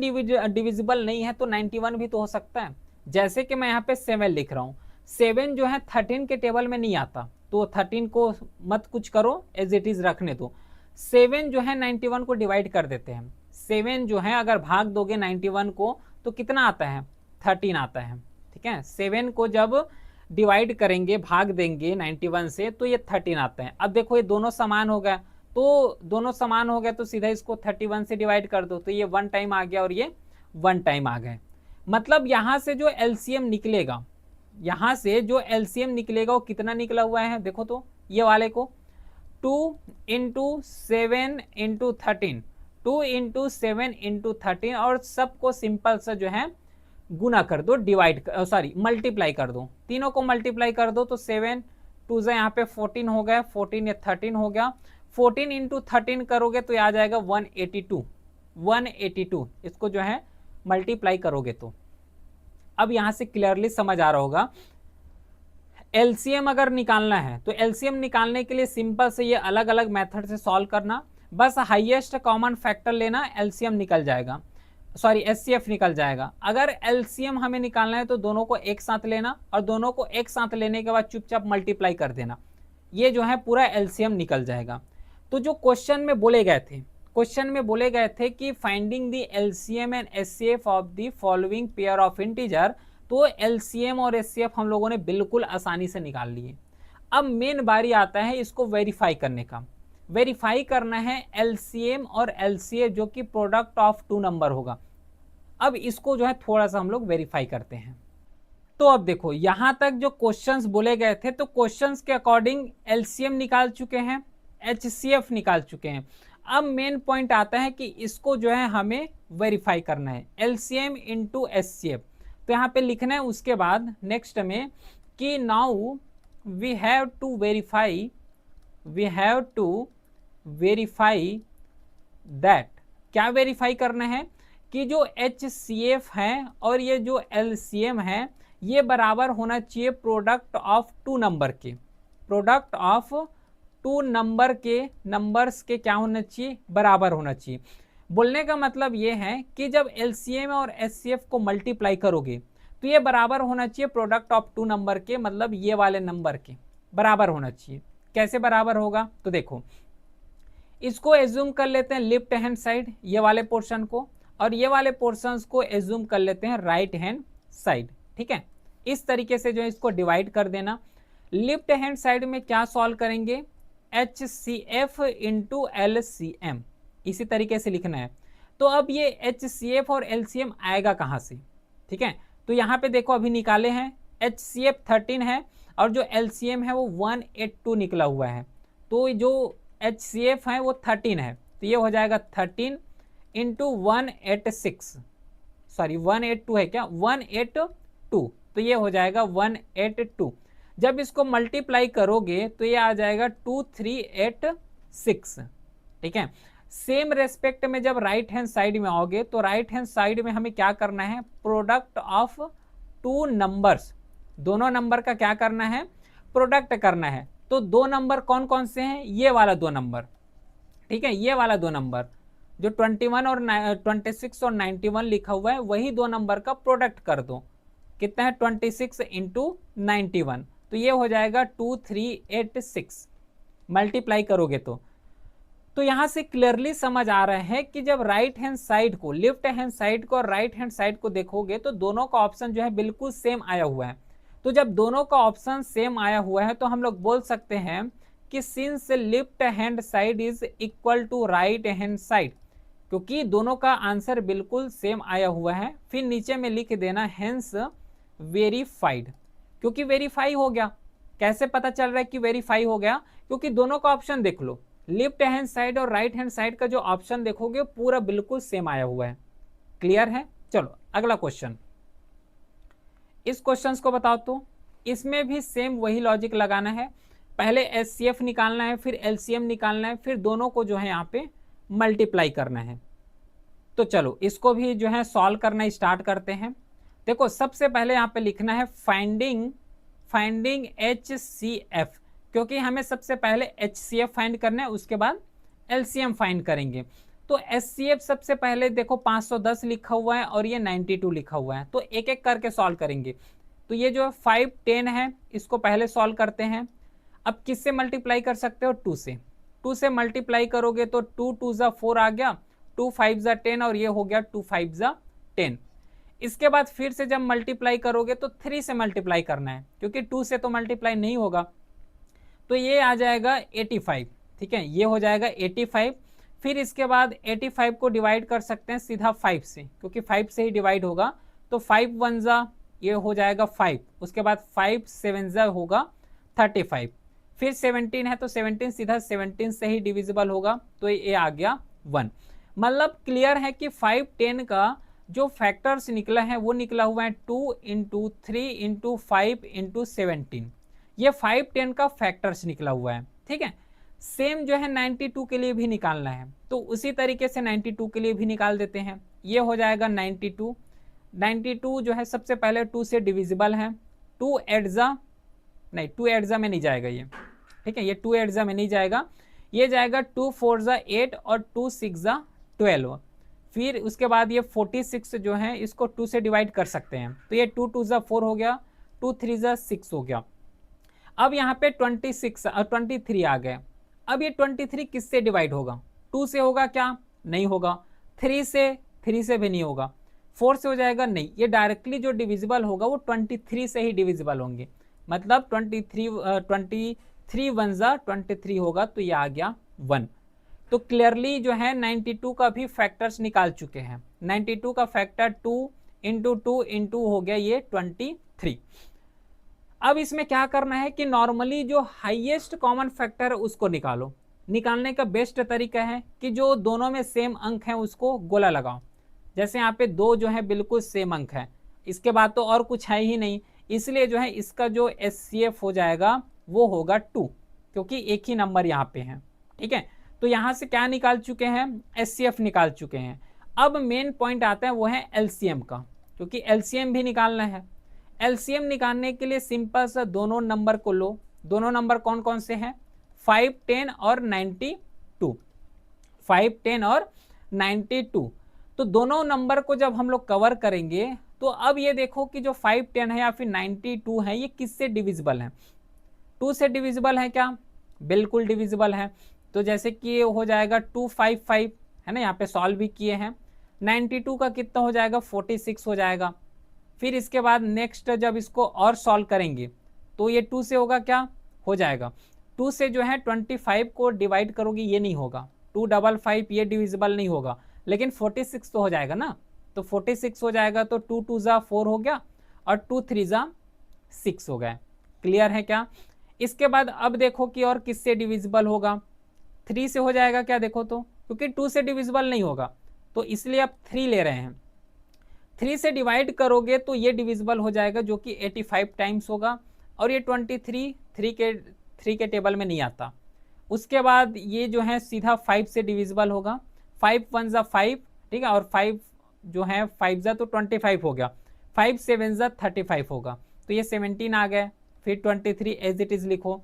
डिविजिबल नहीं है तो 91 भी तो हो सकता है। जैसे कि मैं यहाँ पे 7 लिख रहा हूँ, 7 जो है 13 के टेबल में नहीं आता, तो 13 को मत कुछ करो, एज इट इज रखने दो। 7 जो है 91 को डिवाइड कर देते हैं। 7 जो है अगर भाग दोगे 91 को तो कितना आता है? 13 आता है, ठीक है। 7 को जब डिवाइड करेंगे, भाग देंगे 91 से, तो ये 13 आता है। अब देखो ये दोनों समान हो गया, तो दोनों समान हो गया तो सीधा इसको 31 से डिवाइड कर दो, तो ये 1 टाइम आ गया और ये 1 टाइम आ गए। मतलब यहाँ से जो LCM निकलेगा, यहाँ से जो LCM निकलेगा वो कितना निकला हुआ है देखो तो, ये वाले को 2 इंटू 7 इंटू 13, 2 इंटू 7 इंटू 13, और सबको सिंपल सा जो है गुना कर दो, डिवाइड सॉरी मल्टीप्लाई कर दो, तीनों को मल्टीप्लाई कर दो, तो 7 2 से यहाँ पे 14 हो गया, 14 या 13 हो गया। 14 इंटू 13 करोगे तो आ जाएगा 182, 182, इसको जो है मल्टीप्लाई करोगे तो। अब यहाँ से क्लियरली समझ आ रहा होगा। LCM अगर निकालना है तो LCM निकालने के लिए सिंपल से ये अलग अलग मेथड से सॉल्व करना, बस हाईएस्ट कॉमन फैक्टर लेना, LCM निकल जाएगा, सॉरी HCF निकल जाएगा। अगर LCM हमें निकालना है तो दोनों को एक साथ लेना, और दोनों को एक साथ लेने के बाद चुपचाप मल्टीप्लाई कर देना, ये जो है पूरा LCM निकल जाएगा। तो जो क्वेश्चन में बोले गए थे, क्वेश्चन में बोले गए थे कि finding the LCM and HCF of the following pair of integer, तो LCM और HCF हम लोगों ने बिल्कुल आसानी से निकाल लिए। अब मेन बारी आता है इसको वेरीफाई करने का। वेरीफाई करना है LCM और LCF जो कि प्रोडक्ट ऑफ 2 नंबर होगा। अब इसको जो है थोड़ा सा हम लोग वेरीफाई करते हैं। तो अब देखो यहां तक जो क्वेश्चंस बोले गए थे, तो क्वेश्चंस के अकॉर्डिंग LCM निकाल चुके हैं, HCF निकाल चुके हैं। अब मेन पॉइंट आता है कि इसको जो है हमें वेरीफाई करना है, LCM इंटू HCF। तो यहाँ पे लिखना है उसके बाद नेक्स्ट में कि now we have to verify that, क्या वेरीफाई करना है कि जो HCF है और ये जो LCM है ये बराबर होना चाहिए प्रोडक्ट ऑफ टू नंबर के, प्रोडक्ट ऑफ टू नंबर के नंबर्स के क्या होना चाहिए, बराबर होना चाहिए। बोलने का मतलब ये है कि जब एलसीएम और एचसीएफ को मल्टीप्लाई करोगे तो ये बराबर होना चाहिए प्रोडक्ट ऑफ टू नंबर के, मतलब ये वाले नंबर के बराबर होना चाहिए। कैसे बराबर होगा, तो देखो इसको एज्यूम कर लेते हैं लेफ्ट हैंड साइड, ये वाले पोर्शन को, और ये वाले पोर्शंस को एज्यूम कर लेते हैं राइट हैंड साइड। ठीक है, इस तरीके से जो है इसको डिवाइड कर देना। लेफ्ट हैंड साइड में क्या सॉल्व करेंगे, H C F into L C M, इसी तरीके से लिखना है। तो अब ये एच सी एफ और एल सी एम आएगा कहाँ से, ठीक है, तो यहाँ पे देखो अभी निकाले हैं, एच सी एफ 13 है और जो एल सी एम है वो 182 निकला हुआ है, तो जो एच सी एफ है वो 13 है, तो ये हो जाएगा 13 इंटू 186, सॉरी 182 है क्या, 182, तो ये हो जाएगा 182। जब इसको मल्टीप्लाई करोगे तो ये आ जाएगा 2386। ठीक है, सेम रेस्पेक्ट में जब राइट हैंड साइड में आओगे तो राइट हैंड साइड में हमें क्या करना है, प्रोडक्ट ऑफ टू नंबर्स, दोनों नंबर का क्या करना है, प्रोडक्ट करना है। तो दो नंबर कौन कौन से हैं, ये वाला दो नंबर, ठीक है, ये वाला दो नंबर जो 21 और 26 और 91 लिखा हुआ है, वही दो नंबर का प्रोडक्ट कर दो। कितना है, 26 इंटू 91, तो ये हो जाएगा 2386 मल्टीप्लाई करोगे तो यहां से क्लियरली समझ आ रहा है कि जब राइट हैंड साइड को, लेफ्ट हैंड साइड को और राइट हैंड साइड को देखोगे तो दोनों का ऑप्शन जो है बिल्कुल सेम आया हुआ है। तो जब दोनों का ऑप्शन सेम आया हुआ है तो हम लोग बोल सकते हैं कि since left hand side is equal to right hand side, क्योंकि दोनों का आंसर बिल्कुल सेम आया हुआ है। फिर नीचे में लिख देना हेंस वेरीफाइड, क्योंकि वेरीफाई हो गया। कैसे पता चल रहा है कि वेरीफाई हो गया, क्योंकि दोनों का ऑप्शन देख लो, लेफ्ट हैंड साइड और राइट हैंड साइड का जो ऑप्शन देखोगे पूरा बिल्कुल सेम आया हुआ है। क्लियर है, चलो अगला क्वेश्चन, इस क्वेश्चन को बताओ। तो इसमें भी सेम वही लॉजिक लगाना है, पहले एचसीएफ निकालना है, फिर एलसीएम निकालना है, फिर दोनों को जो है यहाँ पे मल्टीप्लाई करना है। तो चलो इसको भी जो है सॉल्व करना स्टार्ट करते हैं। देखो सबसे पहले यहाँ पे लिखना है फाइंडिंग एच सी एफ, क्योंकि हमें सबसे पहले एच सी एफ फाइंड करना है, उसके बाद एलसीएम फाइंड करेंगे। तो एच सी एफ सबसे पहले देखो 510 लिखा हुआ है और ये 92 लिखा हुआ है, तो एक एक करके सॉल्व करेंगे। तो ये जो 5 10 है, इसको पहले सॉल्व करते हैं। अब किससे मल्टीप्लाई कर सकते हो, 2 से मल्टीप्लाई करोगे तो 2 2 जा 4 आ गया, 2 5 जा 10 और ये हो गया 2 5 जा 10। इसके बाद फिर से जब मल्टीप्लाई करोगे तो 3 से मल्टीप्लाई करना है, क्योंकि 2 से तो मल्टीप्लाई नहीं होगा, तो ये आ जाएगा 85। ठीक है, ये हो जाएगा 85। फिर इसके बाद 85 को डिवाइड कर सकते हैं सीधा 5 से, क्योंकि 5 से ही डिवाइड होगा, तो 5 1 जा ये हो जाएगा 5, उसके बाद 5 7 जा होगा 35, फिर 17 है तो 17 सीधा 17 से ही डिविजिबल होगा, तो ये आ गया 1। मतलब क्लियर है कि 5 10 का जो फैक्टर्स निकला है वो निकला हुआ है 2 इंटू 3 इंटू 5 इंटू 17, ये 5 10 का फैक्टर्स निकला हुआ है। ठीक है, सेम जो है 92 के लिए भी निकालना है, तो उसी तरीके से 92 के लिए भी निकाल देते हैं। ये हो जाएगा 92 जो है सबसे पहले 2 से डिविजिबल है, 2 एड्जा में नहीं जाएगा ये, ठीक है, ये 2 एड्जा में नहीं जाएगा, ये जाएगा 2 4 जा 8 और 2 6 जा 12। फिर उसके बाद ये 46 जो है इसको 2 से डिवाइड कर सकते हैं, तो ये 2 2 जा 4 हो गया, 2 3 जा 6 हो गया। अब यहाँ पे 26 और 23 आ गए। अब ये 23 किससे डिवाइड होगा, 2 से होगा क्या, नहीं होगा, 3 से भी नहीं होगा, 4 से हो जाएगा, नहीं, ये डायरेक्टली जो डिविजिबल होगा वो 23 से ही डिविजिबल होंगे, मतलब 23 1 जा 23 होगा, तो ये आ गया 1। तो क्लियरली जो है 92 का भी फैक्टर्स निकाल चुके हैं। 92 का फैक्टर 2 इंटू हो गया ये 23। अब इसमें क्या करना है कि नॉर्मली जो हाईएस्ट कॉमन फैक्टर है उसको निकालो। निकालने का बेस्ट तरीका है कि जो दोनों में सेम अंक है उसको गोला लगाओ। जैसे यहाँ पे 2 जो है बिल्कुल सेम अंक है, इसके बाद तो और कुछ है ही नहीं, इसलिए जो है इसका जो एचसीएफ हो जाएगा वो होगा 2, क्योंकि एक ही नंबर यहाँ पे है। ठीक है, तो यहाँ से क्या निकाल चुके हैं, एचसीएफ निकाल चुके हैं। अब मेन पॉइंट आता है वो है एलसीएम का, क्योंकि एलसीएम भी निकालना है। एलसीएम निकालने के लिए सिंपल सा दोनों नंबर को लो। दोनों नंबर कौन कौन से हैं? 5, 10 और 92। 5, 10 और 92। तो दोनों नंबर को जब हम लोग कवर करेंगे तो अब ये देखो कि जो 5, 10 है या फिर 92 है, ये किससे डिविजिबल है? 2 से डिविजिबल है क्या? बिल्कुल डिविजिबल है। तो जैसे कि ये हो जाएगा 255 है ना, यहाँ पे सॉल्व भी किए हैं। 92 का कितना हो जाएगा? 46 हो जाएगा। फिर इसके बाद नेक्स्ट जब इसको और सॉल्व करेंगे तो ये 2 से होगा क्या? हो जाएगा। 2 से जो है 25 को डिवाइड करोगे, ये नहीं होगा। 255 ये डिविजिबल नहीं होगा, लेकिन 46 तो हो जाएगा ना। तो 46 हो जाएगा, तो 2 2 जा 4 हो गया और 2 3 जा 6 हो गया। क्लियर है क्या? इसके बाद अब देखो कि और किससे डिविजिबल होगा? 3 से हो जाएगा क्या? देखो तो, क्योंकि 2 से डिविजिबल नहीं होगा तो इसलिए आप 3 ले रहे हैं। 3 से डिवाइड करोगे तो ये डिविजिबल हो जाएगा, जो कि 85 टाइम्स होगा। और ये 23 3 के टेबल में नहीं आता। उसके बाद ये जो है सीधा 5 से डिविजिबल होगा। 5 1 जा 5, ठीक है, और 5 जो है 5 जा तो 25 हो गया। 5 7 जा 35 होगा, तो ये 17 आ गए। फिर 23 एज इट इज लिखो।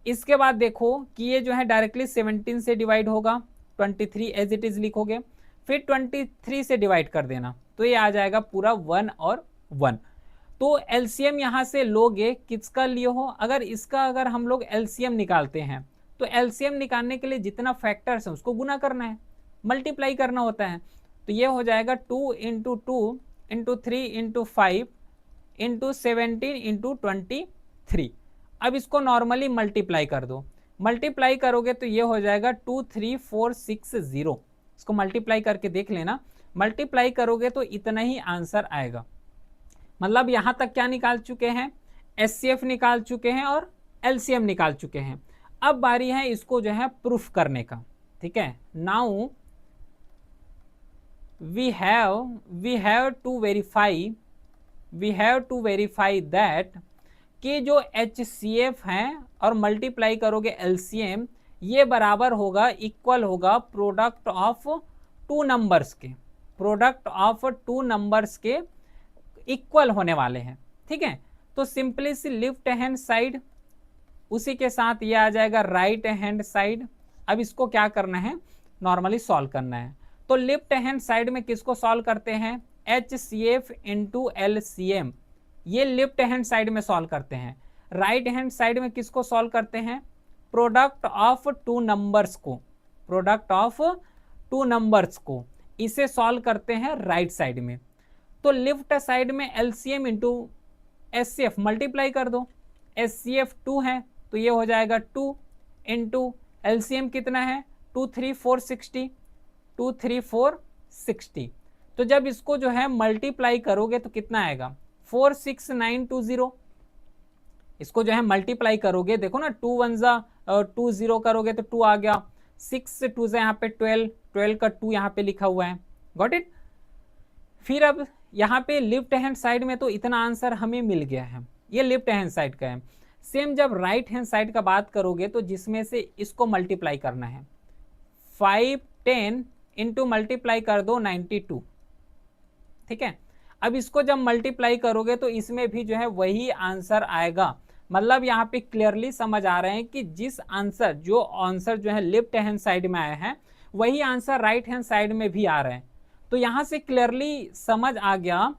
इसके बाद देखो कि ये जो है डायरेक्टली 17 से डिवाइड होगा, 23 एज इट इज लिखोगे। फिर 23 से डिवाइड कर देना, तो ये आ जाएगा पूरा 1 और 1। तो एलसीएम यहाँ से लोगे, किसका लिए हो? अगर इसका अगर हम लोग एलसीएम निकालते हैं तो एलसीएम निकालने के लिए जितना फैक्टर्स है उसको गुना करना है, मल्टीप्लाई करना होता है। तो ये हो जाएगा 2 into 2 into 3 into 5 into 17 into 23। अब इसको नॉर्मली मल्टीप्लाई कर दो। मल्टीप्लाई करोगे तो ये हो जाएगा 23460। इसको मल्टीप्लाई करके देख लेना। मल्टीप्लाई करोगे तो इतना ही आंसर आएगा। मतलब यहां तक क्या निकाल चुके हैं? एचसीएफ निकाल चुके हैं और एलसीएम निकाल चुके हैं। अब बारी है इसको जो है प्रूफ करने का। ठीक है, now we have to verify that कि जो HCF हैं और मल्टीप्लाई करोगे LCM, ये बराबर होगा, इक्वल होगा प्रोडक्ट ऑफ टू नंबर्स के। प्रोडक्ट ऑफ टू नंबर्स के इक्वल होने वाले हैं। ठीक है, तो सिंपली सी लेफ्ट हैंड साइड, उसी के साथ ये आ जाएगा राइट हैंड साइड। अब इसको क्या करना है? नॉर्मली सॉल्व करना है। तो लेफ्ट हैंड साइड में किसको सॉल्व करते हैं? HCF इंटू LCM, ये लेफ्ट हैंड साइड में सॉल्व करते हैं। राइट हैंड साइड में किसको सॉल्व करते हैं? प्रोडक्ट ऑफ टू नंबर्स को। प्रोडक्ट ऑफ टू नंबर्स को इसे सॉल्व करते हैं राइट साइड में। तो लेफ्ट साइड में LCM इंटू HCF मल्टीप्लाई कर दो। HCF 2 है तो ये हो जाएगा 2 इंटू LCM कितना है? 2 3 4 60, 2 3 4 60। तो जब इसको जो है मल्टीप्लाई करोगे तो कितना आएगा? 46920। इसको जो है मल्टीप्लाई करोगे, देखो ना 2 1 जा 2 0 करोगे तो 2 आ गया। 6 2 से यहाँ पे 12 का 2 यहाँ पे लिखा हुआ है। Got it? फिर अब यहाँ पे लेफ्ट हैंड साइड में तो इतना आंसर हमें मिल गया है, ये लेफ्ट हैंड साइड का है। सेम जब राइट हैंड साइड का बात करोगे तो जिसमें से इसको मल्टीप्लाई करना है, 5 10 इंटू मल्टीप्लाई कर दो 92। ठीक है, अब इसको जब मल्टीप्लाई करोगे तो इसमें भी जो है वही आंसर आएगा। मतलब यहाँ पे क्लियरली समझ आ रहे हैं कि जिस आंसर जो है लेफ्ट हैंड साइड में आया है वही आंसर राइट हैंड साइड में भी आ रहे हैं। तो यहाँ से क्लियरली समझ आ गया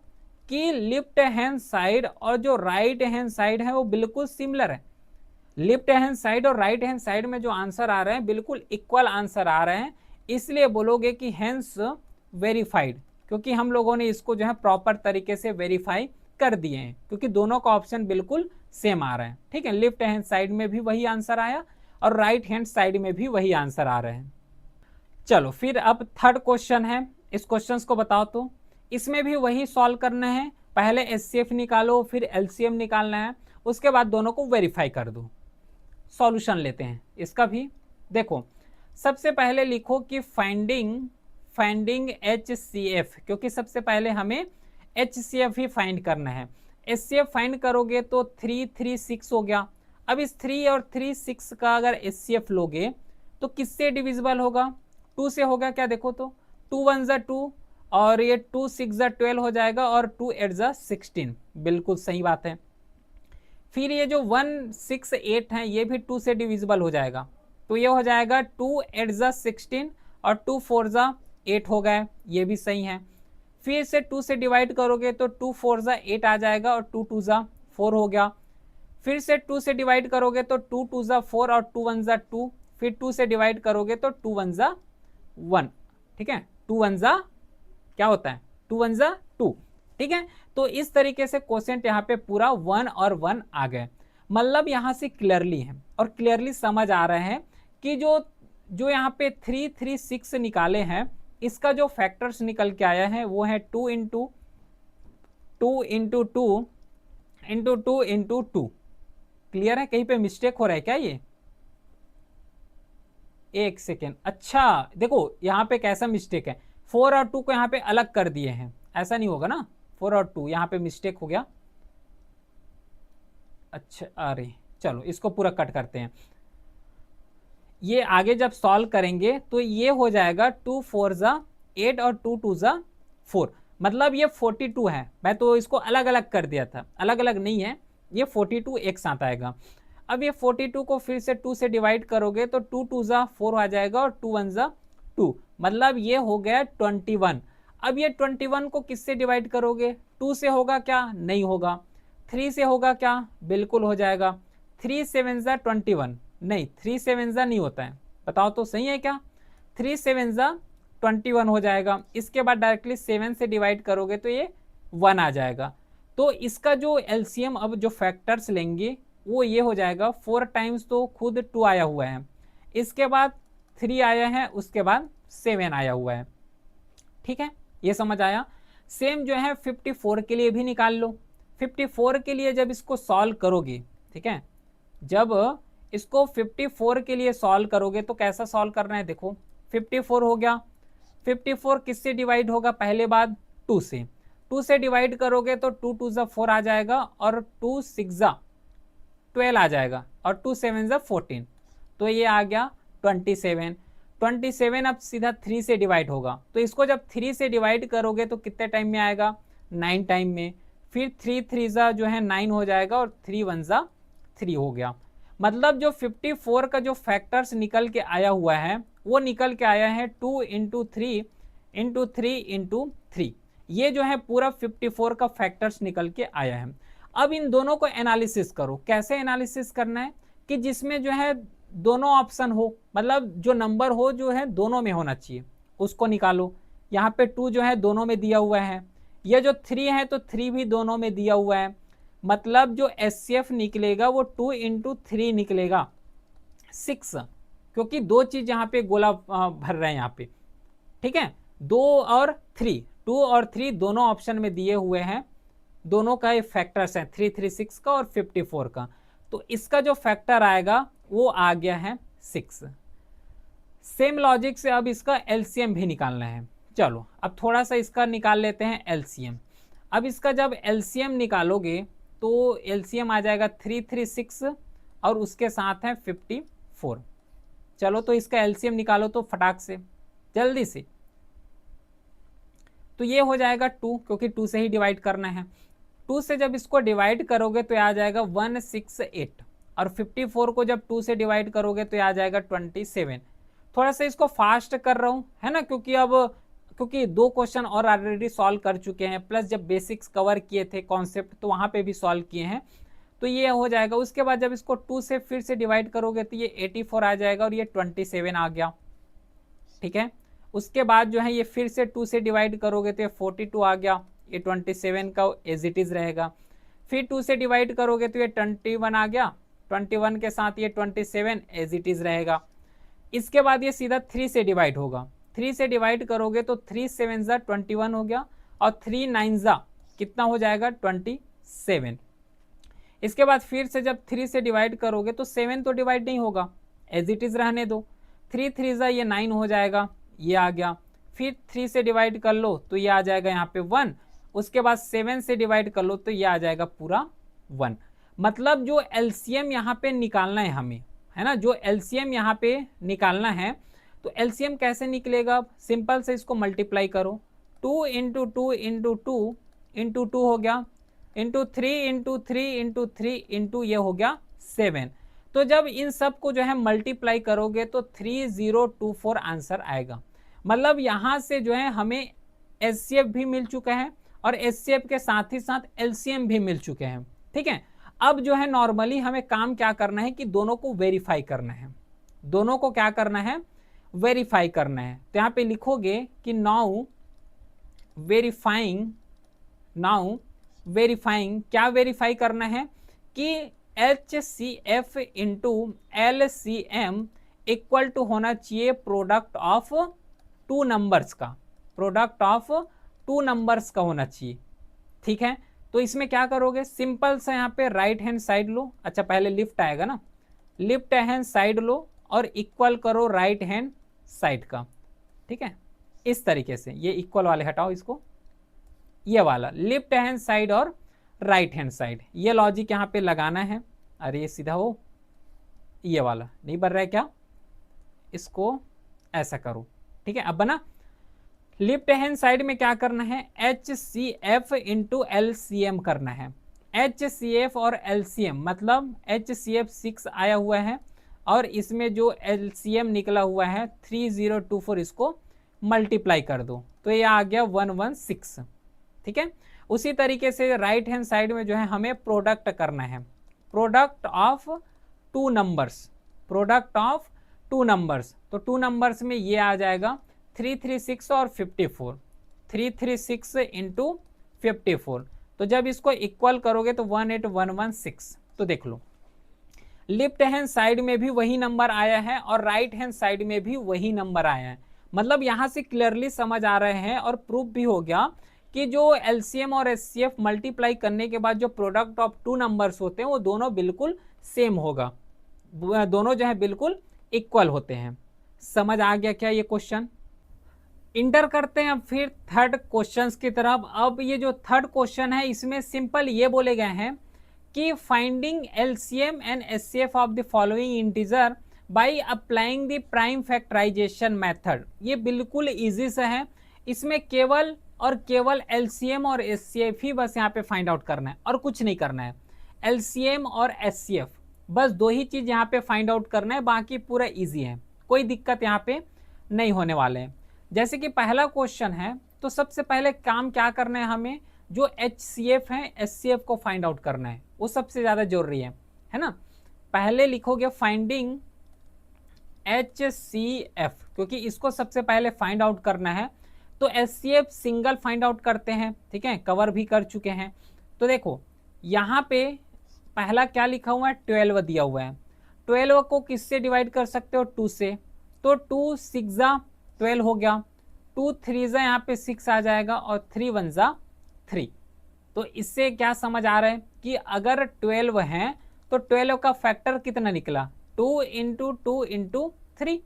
कि लेफ्ट हैंड साइड और जो राइट हैंड साइड है वो बिल्कुल सिमिलर है। लेफ्ट हैंड साइड और राइट हैंड साइड में जो आंसर आ रहे हैं बिल्कुल इक्वल आंसर आ रहे हैं। इसलिए बोलोगे कि हेंस वेरीफाइड, क्योंकि हम लोगों ने इसको जो है प्रॉपर तरीके से वेरीफाई कर दिए हैं, क्योंकि दोनों का ऑप्शन बिल्कुल सेम आ रहे हैं। ठीक है, लेफ्ट हैंड साइड में भी वही आंसर आया और राइट हैंड साइड में भी वही आंसर आ रहे हैं। चलो फिर अब थर्ड क्वेश्चन है, इस क्वेश्चन को बताओ। तो इसमें भी वही सॉल्व करना है, पहले HCF निकालो फिर LCM निकालना है, उसके बाद दोनों को वेरीफाई कर दो। सॉल्यूशन लेते हैं इसका भी। देखो सबसे पहले लिखो कि फाइंडिंग HCF, क्योंकि सबसे पहले हमें HCF ही फाइंड करना है। HCF फाइंड करोगे तो 3 3 6 हो गया। अब इस 3 और 3 6 का अगर HCF लोगे तो किससे डिविजिबल होगा? 2 से होगा क्या? देखो तो 2 1 जा 2 और ये 2 6 ज़ा 12 हो जाएगा और 2 8 ज़ा 16, बिल्कुल सही बात है। फिर ये जो 1 6 8 है ये भी 2 से डिविजिबल हो जाएगा, तो ये हो जाएगा 2 8 ज़ा 16 और 2 4 ज़ा 8 हो गए, ये भी सही है। फिर से 2 से डिवाइड करोगे तो 2 4 ज़ा 8 आ जाएगा और 2 2 ज़ा 4 हो गया। फिर से 2 से डिवाइड करोगे तो 2 2 ज़ा 4 और 2 1 ज़ा 2, फिर 2 से डिवाइड करोगे तो 2 1 ज़ा 1, ठीक है, 2 1 ज़ा क्या होता है, 2 1 ज़ा 2, ठीक है। तो इस तरीके से क्वेश्चन यहाँ पे पूरा 1 और 1 आ गए। मतलब यहाँ से क्लियरली है और क्लियरली समझ आ रहे हैं कि जो जो यहाँ पे 3 3 6 निकाले हैं, इसका जो फैक्टर्स निकल के आया है वो है 2 into 2 into 2 into 2 into 2। Clear है, कहीं पे मिस्टेक हो रहा है क्या? ये एक सेकेंड, अच्छा देखो यहाँ पे कैसा मिस्टेक है, 4 और 2 को यहाँ पे अलग कर दिए हैं, ऐसा नहीं होगा ना, 4 और 2 यहाँ पे मिस्टेक हो गया। अच्छा अरे चलो इसको पूरा कट करते हैं। ये आगे जब सॉल्व करेंगे तो ये हो जाएगा 2 4 ज़ा 8 और 2 2 ज़ा 4, मतलब ये 42 है। मैं तो इसको अलग अलग कर दिया था, अलग अलग नहीं है, ये 42 एक साथ आएगा। अब ये 42 को फिर से 2 से डिवाइड करोगे तो 2 2 ज़ा 4 आ जाएगा और 2 1 ज़ा 2, मतलब ये हो गया 21। अब ये 21 को किससे डिवाइड करोगे? 2 से होगा क्या? नहीं होगा। 3 से होगा क्या? बिल्कुल हो जाएगा। 3 7 ज़ा 21, नहीं 3 7 ज़ा नहीं होता है, बताओ तो सही है क्या? 3 7 ज़ा 21 हो जाएगा। इसके बाद डायरेक्टली 7 से डिवाइड करोगे तो ये 1 आ जाएगा। तो इसका जो एलसीएम अब जो फैक्टर्स लेंगे वो ये हो जाएगा, 4 टाइम्स तो खुद 2 आया हुआ है, इसके बाद 3 आया है, उसके बाद 7 आया हुआ है, ठीक है, ये समझ आया। सेम जो है 54 के लिए भी निकाल लो। 54 के लिए जब इसको सॉल्व करोगे, ठीक है, जब इसको 54 के लिए सॉल्व करोगे तो कैसा सॉल्व करना है, देखो 54 हो गया, 54 किससे डिवाइड होगा? पहले बात 2 से, 2 से डिवाइड करोगे तो 2 2 ज़ा 4 आ जाएगा और 2 6 ज़ा 12 आ जाएगा और 2 7 ज़ा 14, तो ये आ गया 27। 27 अब सीधा 3 से डिवाइड होगा, तो इसको जब 3 से डिवाइड करोगे तो कितने टाइम में आएगा? 9 टाइम में। फिर 3 3 ज़ा जो है 9 हो जाएगा और 3 1 ज़ा 3 हो गया। मतलब जो 54 का जो फैक्टर्स निकल के आया हुआ है वो निकल के आया है 2 इंटू 3 इंटू 3 इंटू 3, ये जो है पूरा 54 का फैक्टर्स निकल के आया है। अब इन दोनों को एनालिसिस करो। कैसे एनालिसिस करना है कि जिसमें जो है दोनों ऑप्शन हो, मतलब जो नंबर हो जो है दोनों में होना चाहिए, उसको निकालो। यहाँ पे 2 जो है दोनों में दिया हुआ है, ये जो 3 है तो 3 भी दोनों में दिया हुआ है, मतलब जो एचसीएफ निकलेगा वो 2 इंटू 3 निकलेगा 6, क्योंकि दो चीज यहाँ पे गोला भर रहे हैं यहाँ पे, ठीक है, 2 और 3, 2 और 3 दोनों ऑप्शन में दिए हुए हैं, दोनों का ये फैक्टर्स हैं 336 का और 54 का, तो इसका जो फैक्टर आएगा वो आ गया है 6। सेम लॉजिक से अब इसका एलसीएम भी निकालना है। चलो अब थोड़ा सा इसका निकाल लेते हैं एलसीएम। अब इसका जब एलसीएम निकालोगे तो एलसीएम आ जाएगा 336 और उसके साथ है 54। चलो तो इसका एलसीएम निकालो तो फटाक से जल्दी से, तो ये हो जाएगा 2, क्योंकि 2 से ही डिवाइड करना है। 2 से जब इसको डिवाइड करोगे तो आ जाएगा 168 और 54 को जब 2 से डिवाइड करोगे तो आ जाएगा 27। थोड़ा सा इसको फास्ट कर रहा हूँ है ना, क्योंकि 2 क्वेश्चन और ऑलरेडी सॉल्व कर चुके हैं, प्लस जब बेसिक्स कवर किए थे कॉन्सेप्ट तो वहाँ पे भी सॉल्व किए हैं, तो ये हो जाएगा। उसके बाद जब इसको 2 से फिर से डिवाइड करोगे तो ये 84 आ जाएगा और ये 27 आ गया, ठीक है। उसके बाद जो है ये फिर से 2 से डिवाइड करोगे तो ये 42 आ गया, ये 27 का एज इट इज़ रहेगा। फिर 2 से डिवाइड करोगे तो ये 21 आ गया, 21 के साथ ये 27 एज इट इज़ रहेगा। इसके बाद ये सीधा 3 से डिवाइड होगा, 3 से डिवाइड करोगे तो 3 7 ज़ा 21 हो गया और 3 9 ज़ा कितना हो जाएगा 27। इसके बाद फिर से जब 3 से डिवाइड करोगे तो 7 तो डिवाइड नहीं होगा, एज इट इज़ रहने दो, 3 3 ज़ा ये 9 हो जाएगा, ये आ गया। फिर 3 से डिवाइड कर लो तो ये आ जाएगा यहाँ पे 1, उसके बाद 7 से डिवाइड कर लो तो ये आ जाएगा पूरा 1। मतलब जो एलसीएम यहाँ पे निकालना है हमें, है ना, जो एलसीएम यहाँ पे निकालना है, तो एलसीएम कैसे निकलेगा? सिंपल से इसको मल्टीप्लाई करो, 2 इंटू 2 इंटू 2 इंटू 2 हो गया, इंटू 3 इंटू 3 इंटू 3 इंटू ये हो गया 7। तो जब इन सब को जो है मल्टीप्लाई करोगे तो 3024 आंसर आएगा। मतलब यहाँ से जो है हमें एचसीएफ भी मिल चुका है और एचसीएफ के साथ ही साथ एलसीएम भी मिल चुके हैं। ठीक है, अब जो है नॉर्मली हमें काम क्या करना है कि दोनों को वेरीफाई करना है। दोनों को क्या करना है, वेरीफाई करना है। तो यहाँ पे लिखोगे कि नाउ वेरीफाइंग क्या वेरीफाई करना है कि HCF into LCM equal to होना चाहिए प्रोडक्ट ऑफ टू नंबर्स का, प्रोडक्ट ऑफ टू नंबर्स का होना चाहिए। ठीक है, तो इसमें क्या करोगे, सिंपल सा यहाँ पे राइट हैंड साइड लो। अच्छा पहले लिफ्ट आएगा ना, लिफ्ट हैंड साइड लो और इक्वल करो राइट हैंड साइड का। ठीक है, इस तरीके से ये इक्वल वाले हटाओ इसको, ये वाला लेफ्ट हैंड साइड और राइट हैंड साइड, ये लॉजिक यहाँ पे लगाना है। अरे ये सीधा हो, ये वाला नहीं बन रहा है क्या, इसको ऐसा करो। ठीक है, अब बना। लेफ्ट हैंड साइड में क्या करना है, HCF इंटू LCM करना है। HCF और LCM मतलब HCF 6 आया हुआ है और इसमें जो LCM निकला हुआ है 3024, इसको मल्टीप्लाई कर दो तो ये आ गया 116। ठीक है, उसी तरीके से राइट हैंड साइड में जो है हमें प्रोडक्ट करना है, product of two numbers, product of two numbers. तो टू नंबर्स में ये आ जाएगा 336 और 54, 336 इंटू 54। तो जब इसको इक्वल करोगे तो 18116। तो देख लो लेफ्ट हैंड साइड में भी वही नंबर आया है और राइट हैंड साइड में भी वही नंबर आया है। मतलब यहाँ से क्लियरली समझ आ रहे हैं और प्रूफ भी हो गया कि जो LCM और HCF मल्टीप्लाई करने के बाद जो प्रोडक्ट ऑफ टू नंबर्स होते हैं वो दोनों बिल्कुल सेम होगा, दोनों जो है बिल्कुल इक्वल होते हैं। समझ आ गया क्या ये क्वेश्चन। इंटर करते हैं अब फिर थर्ड क्वेश्चन की तरफ। अब ये जो थर्ड क्वेश्चन है इसमें सिंपल ये बोले गए हैं कि finding LCM and HCF of the following integer by applying the prime factorization method. ये बिल्कुल इजी से है, इसमें केवल और केवल LCM और HCF ही बस यहाँ पे फाइंड आउट करना है और कुछ नहीं करना है। LCM और HCF बस दो ही चीज यहाँ पे फाइंड आउट करना है, बाकी पूरा इजी है, कोई दिक्कत यहाँ पे नहीं होने वाले हैं। जैसे कि पहला क्वेश्चन है तो सबसे पहले काम क्या करना है, हमें जो HCF है HCF को फाइंड आउट करना है, वो सबसे ज्यादा जरूरी है ना। पहले लिखोगे फाइंडिंग HCF, क्योंकि इसको सबसे पहले फाइंड आउट करना है। तो HCF सिंगल फाइंड आउट करते हैं, ठीक है, कवर भी कर चुके हैं। तो देखो यहाँ पे पहला क्या लिखा हुआ है, 12 दिया हुआ है। 12 को किससे डिवाइड कर सकते हो, 2 से। तो 2 6 12 हो गया, 2 3 यहाँ पे 6 आ जाएगा और 3 1 3। तो इससे क्या समझ आ रहा है कि अगर 12 है तो 12 का फैक्टर कितना निकला, 2 इंटू 2 इंटू 3,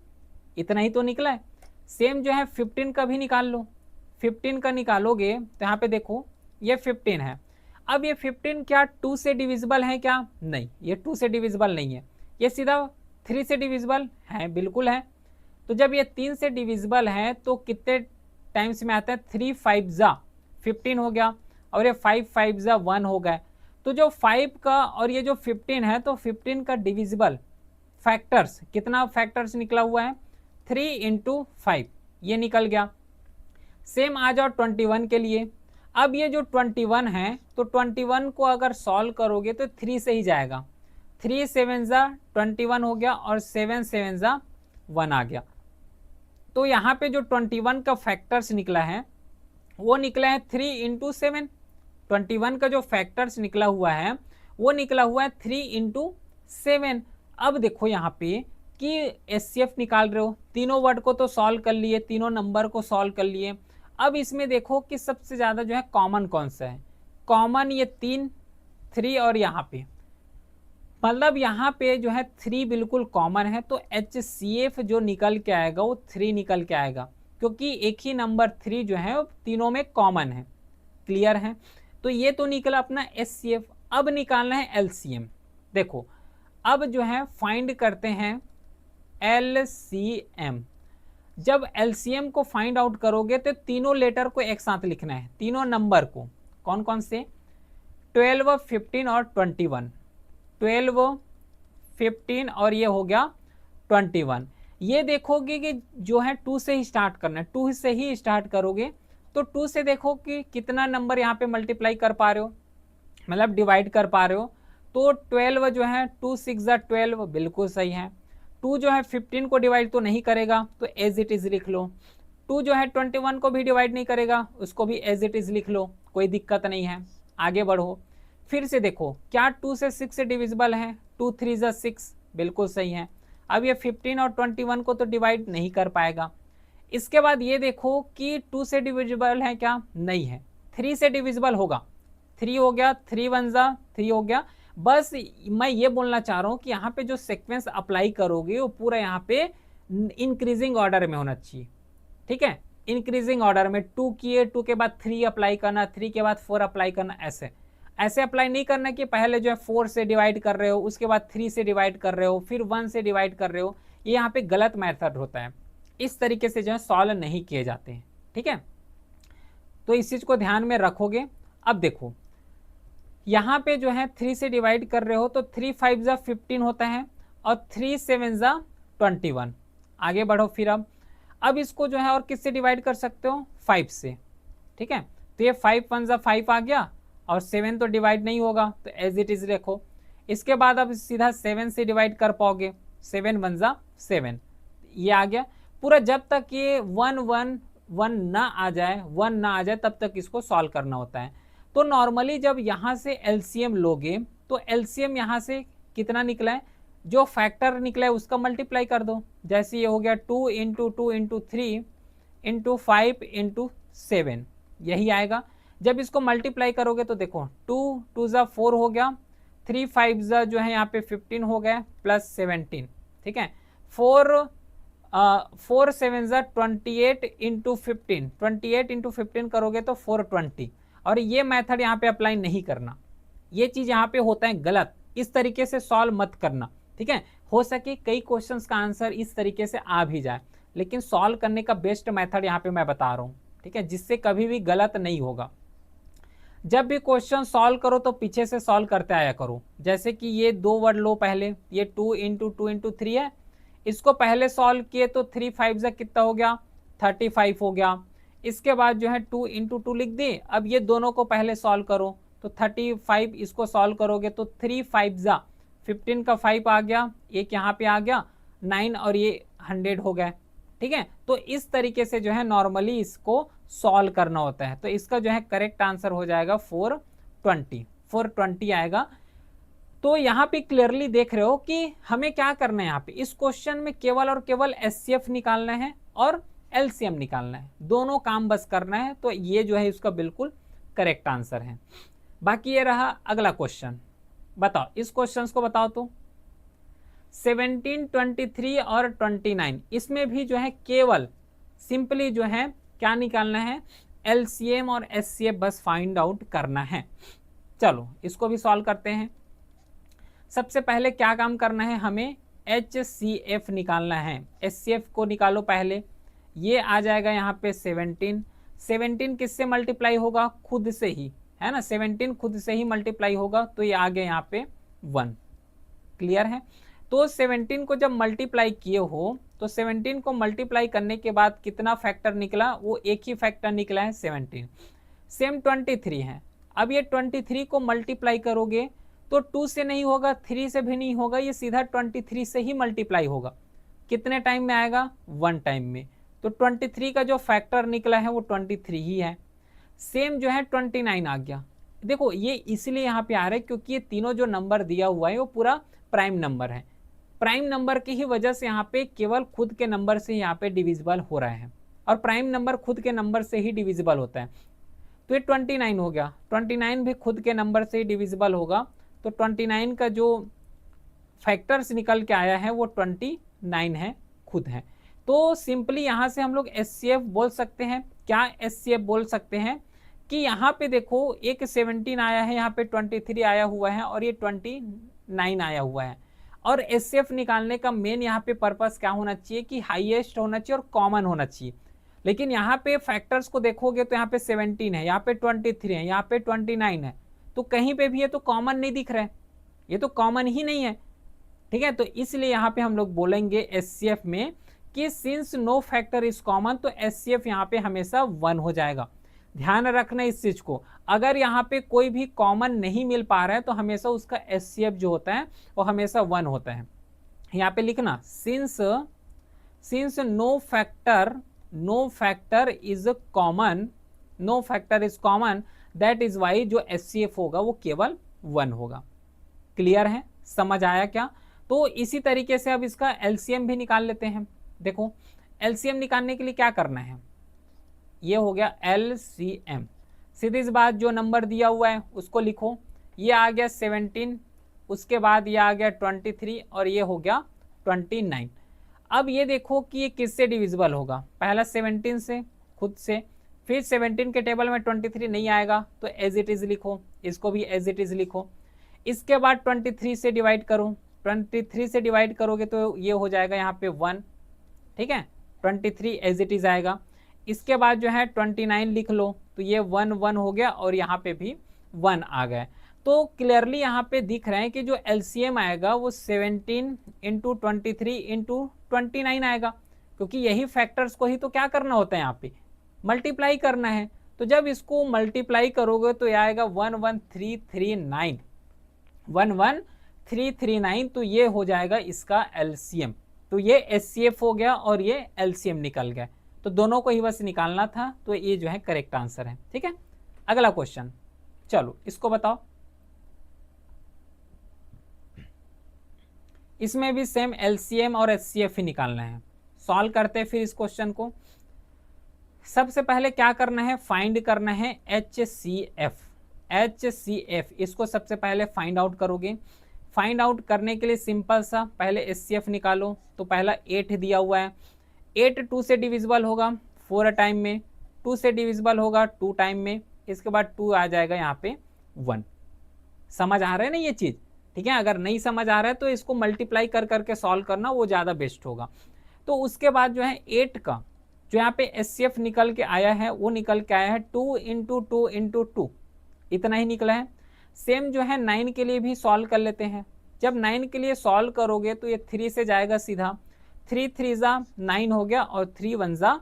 इतना ही तो निकला है। सेम जो है 15 का भी निकाल लो, 15 का निकालोगे तो यहाँ पे देखो ये 15 है। अब ये 15 क्या 2 से डिविजिबल है क्या, नहीं, ये 2 से डिविजिबल नहीं है, ये सीधा 3 से डिविजिबल है, बिल्कुल है। तो जब ये 3 से डिविजिबल है तो कितने टाइम्स में आता है, 3 5 15 हो गया और ये 5 5 1 हो गया। तो जो 5 का और ये जो 15 है तो 15 का डिविजिबल फैक्टर्स, कितना फैक्टर्स निकला हुआ है, 3 इंटू 5, ये निकल गया। सेम आ जाओ 21 के लिए। अब ये जो 21 है तो 21 को अगर सॉल्व करोगे तो 3 से ही जाएगा, 3 7 21 हो गया और 7 7 1 आ गया। तो यहाँ पे जो 21 का फैक्टर्स निकला है वो निकला है 3 इंटू 7। 21 का जो फैक्टर्स निकला हुआ है वो निकला हुआ है 3 इंटू 7। अब देखो यहाँ पे कि HCF निकाल रहे हो, तीनों वर्ड को तो सॉल्व कर लिए, तीनों नंबर को सॉल्व कर लिए। अब इसमें देखो कि सबसे ज़्यादा जो है कॉमन कौन सा है, कॉमन ये 3 और यहाँ पे, मतलब यहाँ पे जो है 3 बिल्कुल कॉमन है। तो HCF जो निकल के आएगा वो 3 निकल के आएगा, क्योंकि एक ही नंबर 3 जो है वो तीनों में कॉमन है। क्लियर है, तो ये तो निकला अपना HCF। अब निकालना है LCM। देखो अब जो है फाइंड करते हैं LCM। जब एलसीएम को फाइंड आउट करोगे तो तीनों लेटर को एक साथ लिखना है, तीनों नंबर को। कौन कौन से? 12, 15 और 21। 12, 15 और ये हो गया 21। ये देखोगे कि जो है 2 से ही स्टार्ट करना है, 2 से ही स्टार्ट करोगे तो 2 से देखो कि कितना नंबर यहाँ पे मल्टीप्लाई कर पा रहे हो, मतलब डिवाइड कर पा रहे हो। तो 12 जो है 2 6 12, बिल्कुल सही है। 2 जो है 15 को डिवाइड तो नहीं करेगा, तो एज इट इज लिख लो। 2 जो है 21 को भी डिवाइड नहीं करेगा, उसको भी एज इट इज लिख लो, कोई दिक्कत नहीं है। आगे बढ़ो, फिर से देखो क्या 2 से 6 से डिविजिबल है? 2 3 6, बिल्कुल सही है। अब ये 15 और 21 को तो डिवाइड नहीं कर पाएगा। इसके बाद ये देखो कि 2 से डिविजिबल है क्या? नहीं है। 3 से डिविजिबल होगा, 3 हो गया, 3 1 3 हो गया। बस मैं ये बोलना चाह रहा हूँ कि यहाँ पे जो सीक्वेंस अप्लाई करोगे वो पूरा यहाँ पे इंक्रीजिंग ऑर्डर में होना चाहिए, ठीक है। इंक्रीजिंग ऑर्डर में 2 किए, 2 के बाद 3 अप्लाई करना, 3 के बाद 4 अप्लाई करना, ऐसे ऐसे अप्लाई नहीं करना कि पहले जो है 4 से डिवाइड कर रहे हो, उसके बाद 3 से डिवाइड कर रहे हो, फिर 1 से डिवाइड कर रहे हो। ये यहाँ पे गलत मेथड होता है, इस तरीके से जो है सॉल्व नहीं किए जाते हैं, ठीक है। तो इस चीज को ध्यान में रखोगे। अब देखो यहाँ पे जो है 3 से डिवाइड कर रहे हो तो 3 5 15 होता है और 3 7 21। आगे बढ़ो फिर अब इसको जो है और किससे डिवाइड कर सकते हो? 5 से, ठीक है। तो ये 5 1 5 आ गया और 7 तो डिवाइड नहीं होगा, तो एज इट इज रखो। इसके बाद अब सीधा 7 से डिवाइड कर पाओगे, 7 1 7, ये आ गया पूरा। जब तक ये 1 1 1 ना आ जाए, 1 ना आ जाए, तब तक इसको सॉल्व करना होता है। तो नॉर्मली जब यहाँ से एलसीएम लोगे तो एलसीएम यहाँ से कितना निकला है? जो फैक्टर निकला है उसका मल्टीप्लाई कर दो। जैसे ये हो गया 2 इंटू 2 इंटू 3 इंटू 5 इंटू 7, यही आएगा। जब इसको मल्टीप्लाई करोगे तो देखो 2 2 4 हो गया, 3 5 जो है यहाँ पे 15 हो गया प्लस 17, ठीक है। 4 7 28 इंटू 15, 28 इंटू 15 करोगे तो 420। और ये मेथड यहाँ पे अप्लाई नहीं करना, ये चीज यहाँ पे होता है गलत, इस तरीके से सॉल्व मत करना, ठीक है। हो सके कई क्वेश्चंस का आंसर इस तरीके से आ भी जाए, लेकिन सॉल्व करने का बेस्ट मेथड यहाँ पे मैं बता रहा हूँ, ठीक है, जिससे कभी भी गलत नहीं होगा। जब भी क्वेश्चन सॉल्व करो तो पीछे से सॉल्व करते आया करो। जैसे कि ये 2 वर्ड लो पहले, ये 2 इंटू 2 इंटू 3 है, इसको पहले सॉल्व किए तो 3 5 कितना हो गया? 35 हो गया। इसके बाद जो है 2 इंटू 2 लिख दिए। अब ये दोनों को पहले सॉल्व करो तो 35, इसको सॉल्व करोगे तो 3 5 15 का 5 आ गया, एक यहाँ पे आ गया 9 और ये 100 हो गया, ठीक है। तो इस तरीके से जो है नॉर्मली इसको सॉल्व करना होता है। तो इसका जो है करेक्ट आंसर हो जाएगा 420 आएगा। तो यहाँ पे क्लियरली देख रहे हो कि हमें क्या करना है यहाँ पे इस क्वेश्चन में, केवल और केवल एचसीएफ निकालना है और एलसीएम निकालना है, दोनों काम बस करना है। तो ये जो है इसका बिल्कुल करेक्ट आंसर है। बाकी ये रहा अगला क्वेश्चन। बताओ इस क्वेश्चन को बताओ तो 17 23 और 29, इसमें भी जो है केवल सिंपली जो है क्या निकालना है? एलसीएम और एचसीएफ बस फाइंड आउट करना है। चलो इसको भी सॉल्व करते हैं। सबसे पहले क्या काम करना है? हमें HCF निकालना है। HCF को निकालो पहले, ये आ जाएगा यहाँ पे 17 किससे मल्टीप्लाई होगा? खुद से ही, है ना। 17 खुद से ही मल्टीप्लाई होगा, तो ये आ गया यहाँ पे 1। क्लियर है? तो 17 को जब मल्टीप्लाई किए हो तो 17 को मल्टीप्लाई करने के बाद कितना फैक्टर निकला? वो एक ही फैक्टर निकला है 17। सेम 23 है। अब ये 23 को मल्टीप्लाई करोगे तो 2 से नहीं होगा, 3 से भी नहीं होगा, ये सीधा 23 से ही मल्टीप्लाई होगा। कितने टाइम में आएगा? 1 टाइम में। तो 23 का जो फैक्टर निकला है वो 23 ही है। सेम जो है 29 आ गया। देखो ये इसलिए यहाँ पे आ रहा है क्योंकि ये तीनों जो नंबर दिया हुआ है वो पूरा प्राइम नंबर है। प्राइम नंबर की ही वजह से यहाँ पे केवल खुद के नंबर से यहाँ पे डिविजिबल हो रहा है, और प्राइम नंबर खुद के नंबर से ही डिविजिबल होता है। तो ये 29 हो गया, 29 भी खुद के नंबर से ही डिविजिबल होगा। तो 29 का जो फैक्टर्स निकल के आया है वो 29 है, खुद है। तो सिंपली यहाँ से हम लोग एचसीएफ बोल सकते हैं। क्या एचसीएफ बोल सकते हैं कि यहाँ पे देखो एक 17 आया है, यहाँ पे 23 आया हुआ है और ये 29 आया हुआ है, और एचसीएफ निकालने का मेन यहाँ पे पर्पस क्या होना चाहिए कि हाईएस्ट होना चाहिए और कॉमन होना चाहिए। लेकिन यहाँ पे फैक्टर्स को देखोगे तो यहाँ पे 17 है, यहाँ पे 23 है, यहाँ पे 29 है, तो कहीं पे भी ये तो कॉमन नहीं दिख रहा है, ये तो कॉमन ही नहीं है। ठीक है, तो इसलिए यहाँ पे हम लोग बोलेंगे एचसीएफ में कि since no factor is common, तो एचसीएफ यहाँ पे हमेशा 1 हो जाएगा। ध्यान रखना इस चीज को, अगर यहाँ पे कोई भी कॉमन नहीं मिल पा रहा है तो हमेशा उसका एचसीएफ जो होता है वो हमेशा 1 होता है। यहाँ पे लिखना since no factor is common, no factor is common, that is why जो एचसीएफ होगा वो केवल 1 होगा। क्लियर है, समझ आया क्या? तो इसी तरीके से अब इसका एलसीएम भी निकाल लेते हैं। देखो एलसीएम निकालने के लिए क्या करना है, ये हो गया एलसीएम। सीधी सी बात, जो नंबर दिया हुआ है उसको लिखो। ये आ गया 17, उसके बाद ये आ गया 23 और ये हो गया 29। अब ये देखो कि ये किससे डिविजिबल होगा, पहला 17 से खुद से, फिर 17 के टेबल में 23 नहीं आएगा तो एज इट इज लिखो, इसको भी एज इट इज लिखो। इसके बाद 23 से डिवाइड करो, 23 से डिवाइड करोगे तो ये हो जाएगा यहाँ पे 1। ठीक है, 23 एज इट इज आएगा। इसके बाद जो है 29 लिख लो, तो ये 1 1 हो गया और यहाँ पे भी 1 आ गया। तो क्लियरली यहाँ पे दिख रहा है कि जो एलसीएम आएगा वो 17 इंटू 23 इंटू 29 आएगा, क्योंकि यही फैक्टर्स को ही तो क्या करना होता है, यहाँ पे मल्टीप्लाई करना है। तो जब इसको मल्टीप्लाई करोगे तो ये आएगा 11339, 11339, तो ये हो जाएगा इसका एलसीएम। तो ये एचसीएफ हो गया और ये एलसीएम निकल गया। तो दोनों को ही बस निकालना था, तो ये जो है करेक्ट आंसर है। ठीक है, अगला क्वेश्चन, चलो इसको बताओ। इसमें भी सेम एलसीएम और एचसीएफ ही निकालना है। सॉल्व करते हैं फिर इस क्वेश्चन को। सबसे पहले क्या करना है, फाइंड करना है एचसीएफ। एचसीएफ इसको सबसे पहले फाइंड आउट करोगे। फाइंड आउट करने के लिए सिंपल सा, पहले एचसीएफ निकालो। तो पहला 8 दिया हुआ है, 8 2 से डिविजिबल होगा 4 टाइम में, 2 से डिविजिबल होगा 2 टाइम में, इसके बाद 2 आ जाएगा यहाँ पे 1। समझ आ रहा है ना ये चीज? ठीक है, अगर नहीं समझ आ रहा है तो इसको मल्टीप्लाई कर करके सॉल्व करना, वो ज़्यादा बेस्ट होगा। तो उसके बाद जो है 8 का जो यहाँ पे एचसीएफ निकल के आया है वो निकल के आया है 2 इंटू 2 इंटू 2, इतना ही निकला है। सेम जो है 9 के लिए भी सॉल्व कर लेते हैं। जब 9 के लिए सॉल्व करोगे तो ये 3 से जाएगा सीधा, 3 3 जा 9 हो गया और 3 1 जा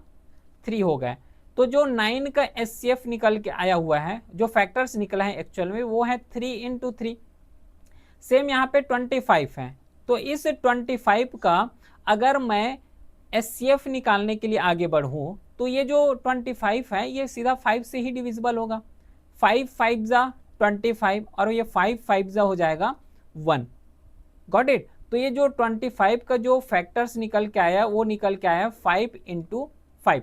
3 हो गया। तो जो 9 का एचसीएफ निकल के आया हुआ है, जो फैक्टर्स निकला है एक्चुअल में, वो है 3 इंटू 3। सेम यहाँ पे 25 है, तो इस 25 का अगर मैं एचसीएफ निकालने के लिए आगे बढ़ूँ तो ये जो 25 है ये सीधा 5 से ही डिविजिबल होगा। 5 5 जा 25 और ये 5 5 जा हो जाएगा 1। Got it? तो ये जो 25 का जो फैक्टर्स निकल के आया वो निकल के आया 5 इंटू 5।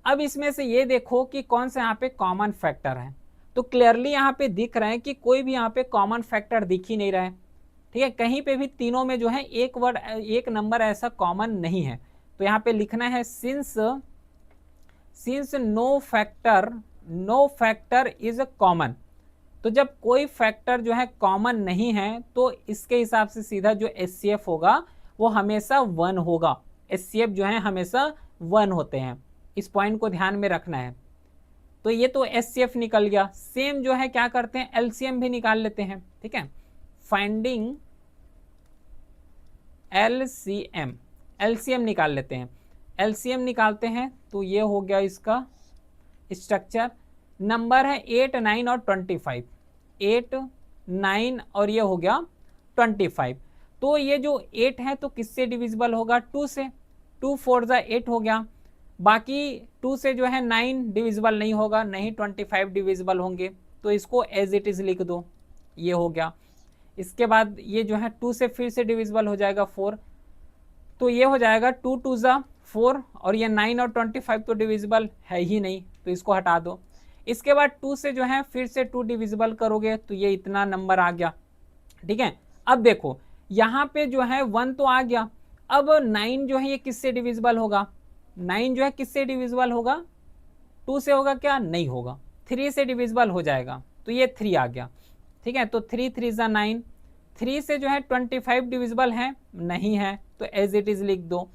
अब इसमें से ये देखो कि कौन सा यहाँ पे कॉमन फैक्टर है। तो क्लियरली यहाँ पे दिख रहा है कि कोई भी यहाँ पे कॉमन फैक्टर दिख ही नहीं रहा है। ठीक है, कहीं पे भी तीनों में जो है एक नंबर ऐसा कॉमन नहीं है। तो यहाँ पे लिखना है since no factor is common. तो जब कोई फैक्टर जो है कॉमन नहीं है तो इसके हिसाब से सीधा जो एचसीएफ होगा वो हमेशा 1 होगा। एचसीएफ जो है हमेशा 1 होते हैं, इस पॉइंट को ध्यान में रखना है। तो ये तो एचसीएफ निकल गया। सेम जो है क्या करते हैं, एलसीएम भी निकाल लेते हैं। ठीक है, फाइंडिंग एलसीएम, एलसीएम निकाल लेते हैं। एलसीएम निकालते हैं तो ये हो गया इसका स्ट्रक्चर। नंबर है 8 9 और 25, 8 9 और ये हो गया 25। तो ये जो 8 है तो किससे डिविजिबल होगा, 2 से। 2 4 जा 8 हो गया। बाकी 2 से जो है 9 डिविजिबल नहीं होगा, नहीं 25 डिविजिबल होंगे, तो इसको एज इट इज लिख दो, ये हो गया। इसके बाद ये जो है 2 से फिर से डिविजिबल हो जाएगा 4, तो ये हो जाएगा 2 2 जा 4 और ये 9 और 25 तो डिविजिबल है ही नहीं, तो इसको हटा दो। इसके बाद 2 से जो है फिर से 2 डिविजिबल करोगे तो ये इतना नंबर आ गया। ठीक है, अब देखो यहाँ पे जो है 1 तो आ गया। अब 9 जो है ये किससे डिविजिबल होगा, 9 जो है किससे डिविजिबल होगा, 2 से होगा क्या, नहीं होगा, 3 से डिविजिबल हो जाएगा, तो ये 3 आ गया। ठीक है, तो 3 3 जा 9, 3 से जो है 25 डिविजिबल है, नहीं है, तो एज इट इज लिख दो।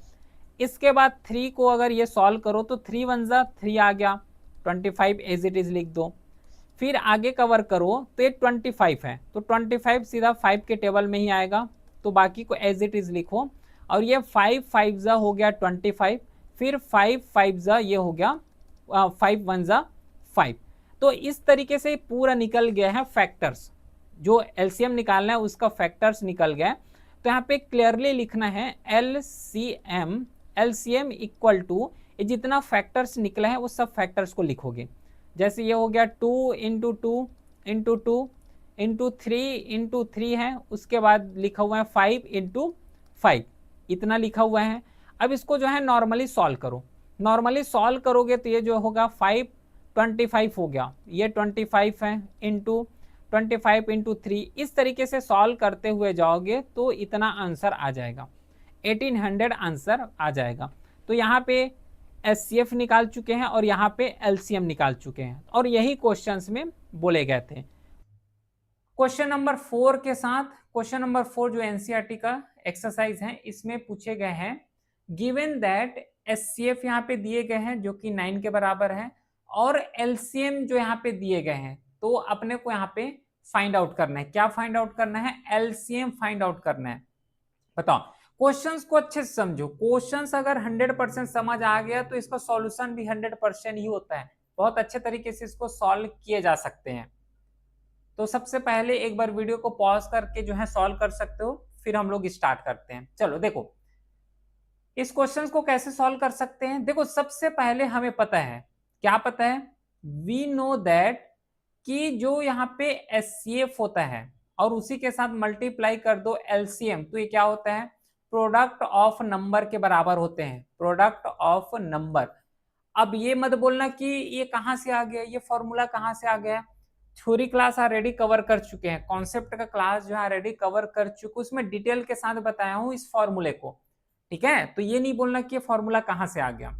इसके बाद 3 को अगर ये सॉल्व करो तो 3 वन जा 3 आ गया, 25 एज इट इज लिख दो। फिर आगे कवर करो तो ये 25 है, तो 25 सीधा 5 के टेबल में ही आएगा, तो बाकी को एज इट इज लिखो। और ये 5 5 जा हो गया 25, फिर 5 5 जा ये हो गया 5 1 जा 5। तो इस तरीके से पूरा निकल गया है फैक्टर्स, जो एलसीएम निकालना है उसका फैक्टर्स निकल गया। तो यहाँ पे क्लियरली लिखना है एलसीएम इक्वल टू ये जितना फैक्टर्स निकला है वो सब फैक्टर्स को लिखोगे। जैसे ये हो गया 2 इंटू 2 इंटू 2 इंटू 3 इंटू 3 है, उसके बाद लिखा हुआ है 5 इंटू 5, इतना लिखा हुआ है। अब इसको जो है नॉर्मली सॉल्व करो, नॉर्मली सॉल्व करोगे तो ये जो होगा 5 25 हो गया, ये 25 है इंटू 25 इंटू 3, इस तरीके से सॉल्व करते हुए जाओगे तो इतना आंसर आ जाएगा, 1800 आंसर आ जाएगा। तो यहाँ पे एचसीएफ निकाल चुके हैं और यहाँ पे एलसीएम निकाल चुके हैं, और यही क्वेश्चंस में बोले गए थे। क्वेश्चन नंबर 4 के साथ, क्वेश्चन नंबर 4 जो एनसीईआरटी का एक्सरसाइज है इसमें पूछे गए हैं, गिवन दैट एचसीएफ यहाँ पे दिए गए हैं जो कि 9 के बराबर है, और एलसीएम जो यहाँ पे दिए गए हैं, तो अपने को यहाँ पे फाइंड आउट करना है। क्या फाइंड आउट करना है? एलसीएम फाइंड आउट करना है। बताओ, क्वेश्चंस को अच्छे से समझो, क्वेश्चंस अगर 100% समझ आ गया तो इसका सॉल्यूशन भी 100% ही होता है, बहुत अच्छे तरीके से इसको सॉल्व किए जा सकते हैं। तो सबसे पहले एक बार वीडियो को पॉज करके जो है सॉल्व कर सकते हो, फिर हम लोग स्टार्ट करते हैं। चलो देखो इस क्वेश्चन को कैसे सॉल्व कर सकते हैं। देखो सबसे पहले हमें पता है, क्या पता है, वी नो दैट कि जो यहाँ पे एचसीएफ होता है और उसी के साथ मल्टीप्लाई कर दो एलसीएम, तो ये क्या होता है, प्रोडक्ट ऑफ नंबर के बराबर होते हैं, प्रोडक्ट ऑफ नंबर। अब ये मत बोलना कि ये कहां से आ गया, ये फॉर्मूला कहां से आ गया, थ्योरी क्लास ऑलरेडी कवर कर चुके हैं, कॉन्सेप्ट का क्लास जो है ऑलरेडी कवर कर चुके, उसमें डिटेल के साथ बताया हूं इस फॉर्मूले को, ठीक है। तो ये नहीं बोलना कि ये फॉर्मूला कहां से आ गया,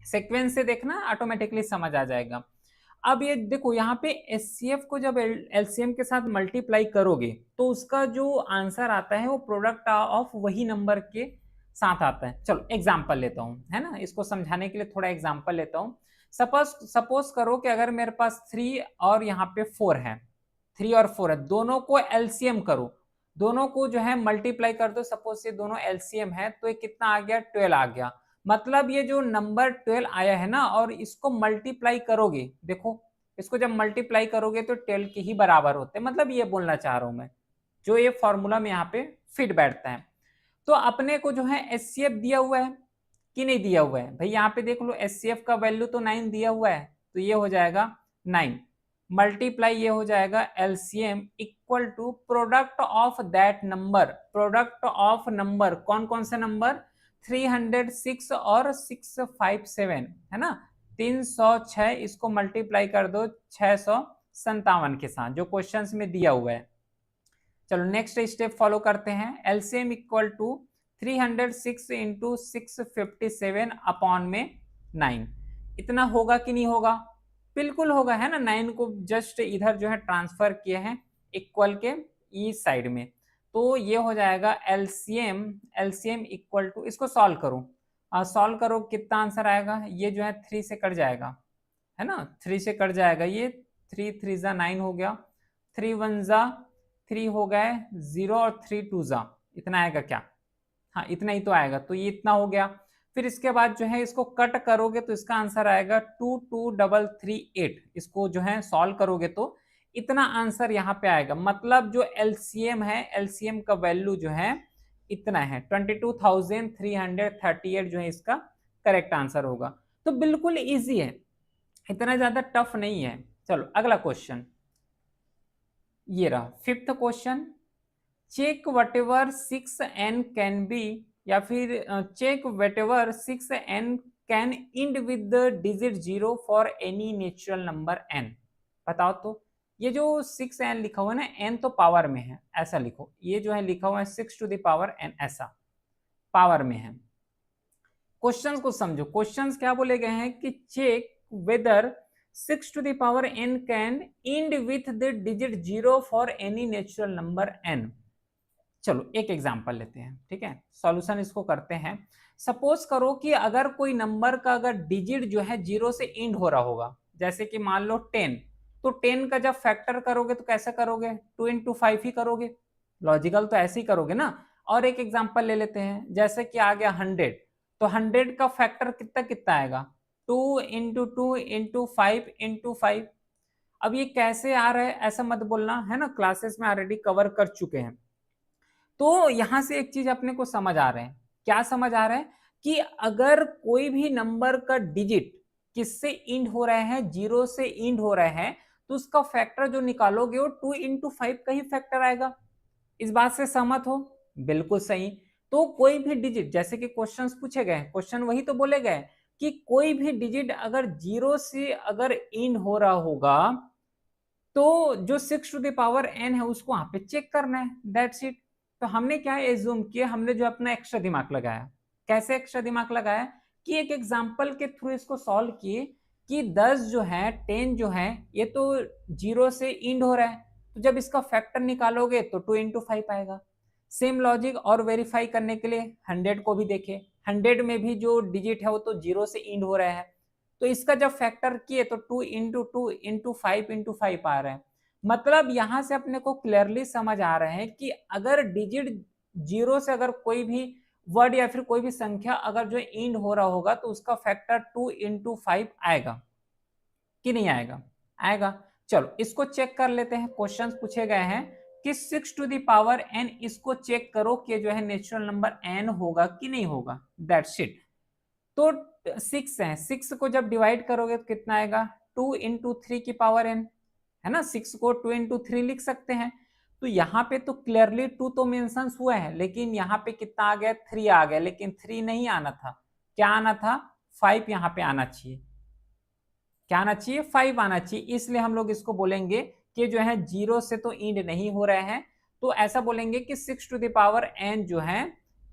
सीक्वेंस से देखना ऑटोमेटिकली समझ आ जाएगा। अब ये देखो यहाँ पे एचसीएफ को जब एलसीएम के साथ मल्टीप्लाई करोगे तो उसका जो आंसर आता है वो प्रोडक्ट ऑफ वही नंबर के साथ आता है। चलो एग्जांपल लेता हूँ, है ना, इसको समझाने के लिए थोड़ा एग्जांपल लेता हूँ। सपोज करो कि अगर मेरे पास 3 और यहाँ पे 4 है, 3 और 4 है, दोनों को एलसीएम करो, दोनों को जो है मल्टीप्लाई कर दो, सपोज ये दोनों एलसीएम है तो ये कितना आ गया, 12 आ गया। मतलब ये जो नंबर 12 आया है ना, और इसको मल्टीप्लाई करोगे, देखो इसको जब मल्टीप्लाई करोगे तो 12 के ही बराबर होते हैं, मतलब ये बोलना चाह रहा हूं मैं, जो ये फॉर्मूला में यहाँ पे फिट बैठता है। तो अपने को जो है एचसीएफ दिया हुआ है कि नहीं दिया हुआ है, भाई यहाँ पे देख लो एचसीएफ का वैल्यू तो 9 दिया हुआ है, तो ये हो जाएगा 9 मल्टीप्लाई ये हो जाएगा LCM equal to product of that number, product of number कौन कौन से नंबर, 306 और 657 है ना, 306, इसको मल्टीप्लाई कर दो 657 के साथ जो क्वेश्चंस में दिया हुआ है। चलो नेक्स्ट स्टेप फॉलो करते हैं, LCM equal to 306 into 657 upon में 9, इतना होगा कि नहीं होगा, बिल्कुल होगा, है ना। 9 को जस्ट इधर जो है ट्रांसफर किए हैं इक्वल के ई साइड में, तो ये हो जाएगा एलसीएम इक्वल टू, इसको सॉल्व करो, सॉल्व करो कितना आंसर आएगा, ये जो है 3 से कट जाएगा, है ना, 3 से कट जाएगा, ये 3 3 जा 9 हो गया, 3 1 जा 3 हो गए 0 और 3 2 जा, इतना आएगा क्या, हाँ इतना ही तो आएगा, तो ये इतना हो गया। फिर इसके बाद जो है इसको कट करोगे तो इसका आंसर आएगा 22338, इसको जो है सॉल्व करोगे तो इतना आंसर यहाँ पे आएगा, मतलब जो एलसीएम है, एलसीएम का वैल्यू जो है इतना है 22,338 जो है इसका करेक्ट आंसर होगा। तो बिल्कुल इजी है, इतना ज्यादा टफ नहीं है। चलो अगला क्वेश्चन, ये रहा 5th question, check whatever 6n can be, या फिर check whatever 6n can end with the digit 0 for any natural number n। बताओ तो ये जो 6n लिखा हुआ है ना, n तो पावर में है, ऐसा लिखो, ये जो है लिखा हुआ है 6 टू द पावर n, ऐसा पावर में है। क्वेश्चंस को समझो, क्वेश्चंस क्या बोले गए हैं कि check whether 6 to the power n can end with the digit 0 for any natural number n। चलो एक एग्जांपल लेते हैं, ठीक है, सॉल्यूशन इसको करते हैं। सपोज करो कि अगर कोई नंबर का अगर डिजिट जो है 0 से एंड हो रहा होगा, जैसे कि मान लो 10, तो 10 का जब फैक्टर करोगे तो कैसे करोगे, 2 इंटू 5 ही करोगे, लॉजिकल तो ऐसे ही करोगे ना। और एक एग्जांपल ले लेते हैं, जैसे कि आ गया 100, तो 100 का फैक्टर कितना कितना आएगा, 2 इंटू 2 इंटू 5 इंटू 5। अब ये कैसे आ रहा है ऐसा मत बोलना, है ना, क्लासेस में ऑलरेडी कवर कर चुके हैं। तो यहां से एक चीज अपने को समझ आ रहे हैं, क्या समझ आ रहा है, कि अगर कोई भी नंबर का डिजिट किससे इंड हो रहा है, 0 से इंड हो रहा है, तो उसका फैक्टर जो निकालोगे वो 2 इंटू 5 का ही फैक्टर आएगा। इस बात से सहमत हो? बिल्कुल सही। तो कोई भी डिजिट, जैसे कि क्वेश्चंस पूछे गए, क्वेश्चन वही तो बोले गए कि कोई भी डिजिट अगर 0 से अगर इंड हो रहा होगा, तो जो 6 टू द पावर n है उसको वहां पे चेक करना है, दैट्स इट। तो हमने क्या एज्यूम किया, हमने जो अपना एक्स्ट्रा दिमाग लगाया। कैसे एक्स्ट्रा दिमाग लगाया, कि एक एग्जांपल के थ्रू इसको सॉल्व किए कि 10 जो है, 10 जो है, ये तो 0 से इंड हो रहा है, तो जब इसका फैक्टर निकालोगे तो 2 इंटू 5 आएगा। सेम लॉजिक और वेरीफाई करने के लिए 100 को भी देखे, 100 में भी जो डिजिट है वो तो 0 से इंड हो रहा है, तो इसका जब फैक्टर किए तो 2 इंटू 2 इंटू 5 इंटू 5 आ रहा है। मतलब यहां से अपने को क्लियरली समझ आ रहा है कि अगर डिजिट 0 से अगर कोई भी वर्ड या फिर कोई भी संख्या अगर जो इंड हो रहा होगा, तो उसका फैक्टर 2 इंटू 5 आएगा कि नहीं आएगा, आएगा। चलो इसको चेक कर लेते हैं, क्वेश्चंस पूछे गए हैं कि 6 टू द पावर n, इसको चेक करो कि जो है नेचुरल नंबर n होगा कि नहीं होगा, दैट्स इट। तो 6 है, 6 को जब डिवाइड करोगे तो कितना आएगा, 2 इंटू 3 की पावर n, है ना, 6 को 2 इंटू 3 लिख सकते हैं। तो यहाँ पे तो क्लियरली 2 तो मेंशन हुआ है, लेकिन यहाँ पे कितना आ गया, 3 आ गया, लेकिन 3 नहीं आना था, क्या आना था, 5 यहाँ पे आना चाहिए। क्या आना चाहिए, 5 आना चाहिए। इसलिए हम लोग इसको बोलेंगे कि जो है 0 से तो इंड नहीं हो रहे हैं, तो ऐसा बोलेंगे कि 6 टू द पावर n जो है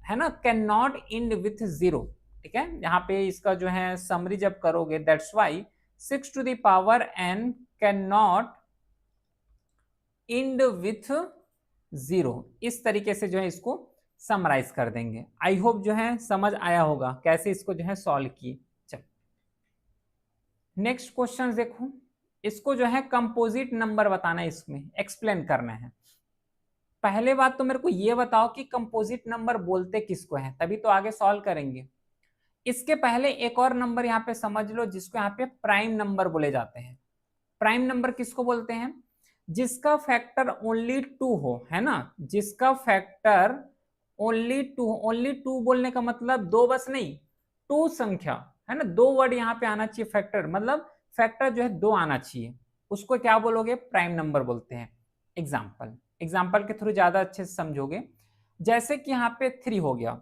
ना, कैन नॉट इंड विथ 0। ठीक है, यहाँ पे इसका जो है समरी जब करोगे, that's why 6 to the power n can not end with 0। इस तरीके से जो है इसको समराइज कर देंगे। आई होप जो है समझ आया होगा कैसे इसको जो है सॉल्व किए। नेक्स्ट क्वेश्चन देखो, इसको जो है कंपोजिट नंबर बताना है, इसमें एक्सप्लेन करना है। पहले बात तो मेरे को ये बताओ कि कंपोजिट नंबर बोलते किसको है, तभी तो आगे सॉल्व करेंगे। इसके पहले एक और नंबर यहाँ पे समझ लो, जिसको यहाँ पे प्राइम नंबर बोले जाते हैं। प्राइम नंबर किसको बोलते हैं, जिसका फैक्टर ओनली 2 हो, है ना, जिसका फैक्टर ओनली 2, ओनली 2 बोलने का मतलब दो बस नहीं, 2 संख्या, है ना, 2 वर्ड यहाँ पे आना चाहिए फैक्टर, मतलब फैक्टर जो है 2 आना चाहिए, उसको क्या बोलोगे, प्राइम नंबर बोलते हैं। एग्जाम्पल, एग्जाम्पल के थ्रू ज्यादा अच्छे से समझोगे। जैसे कि यहाँ पे 3 हो गया,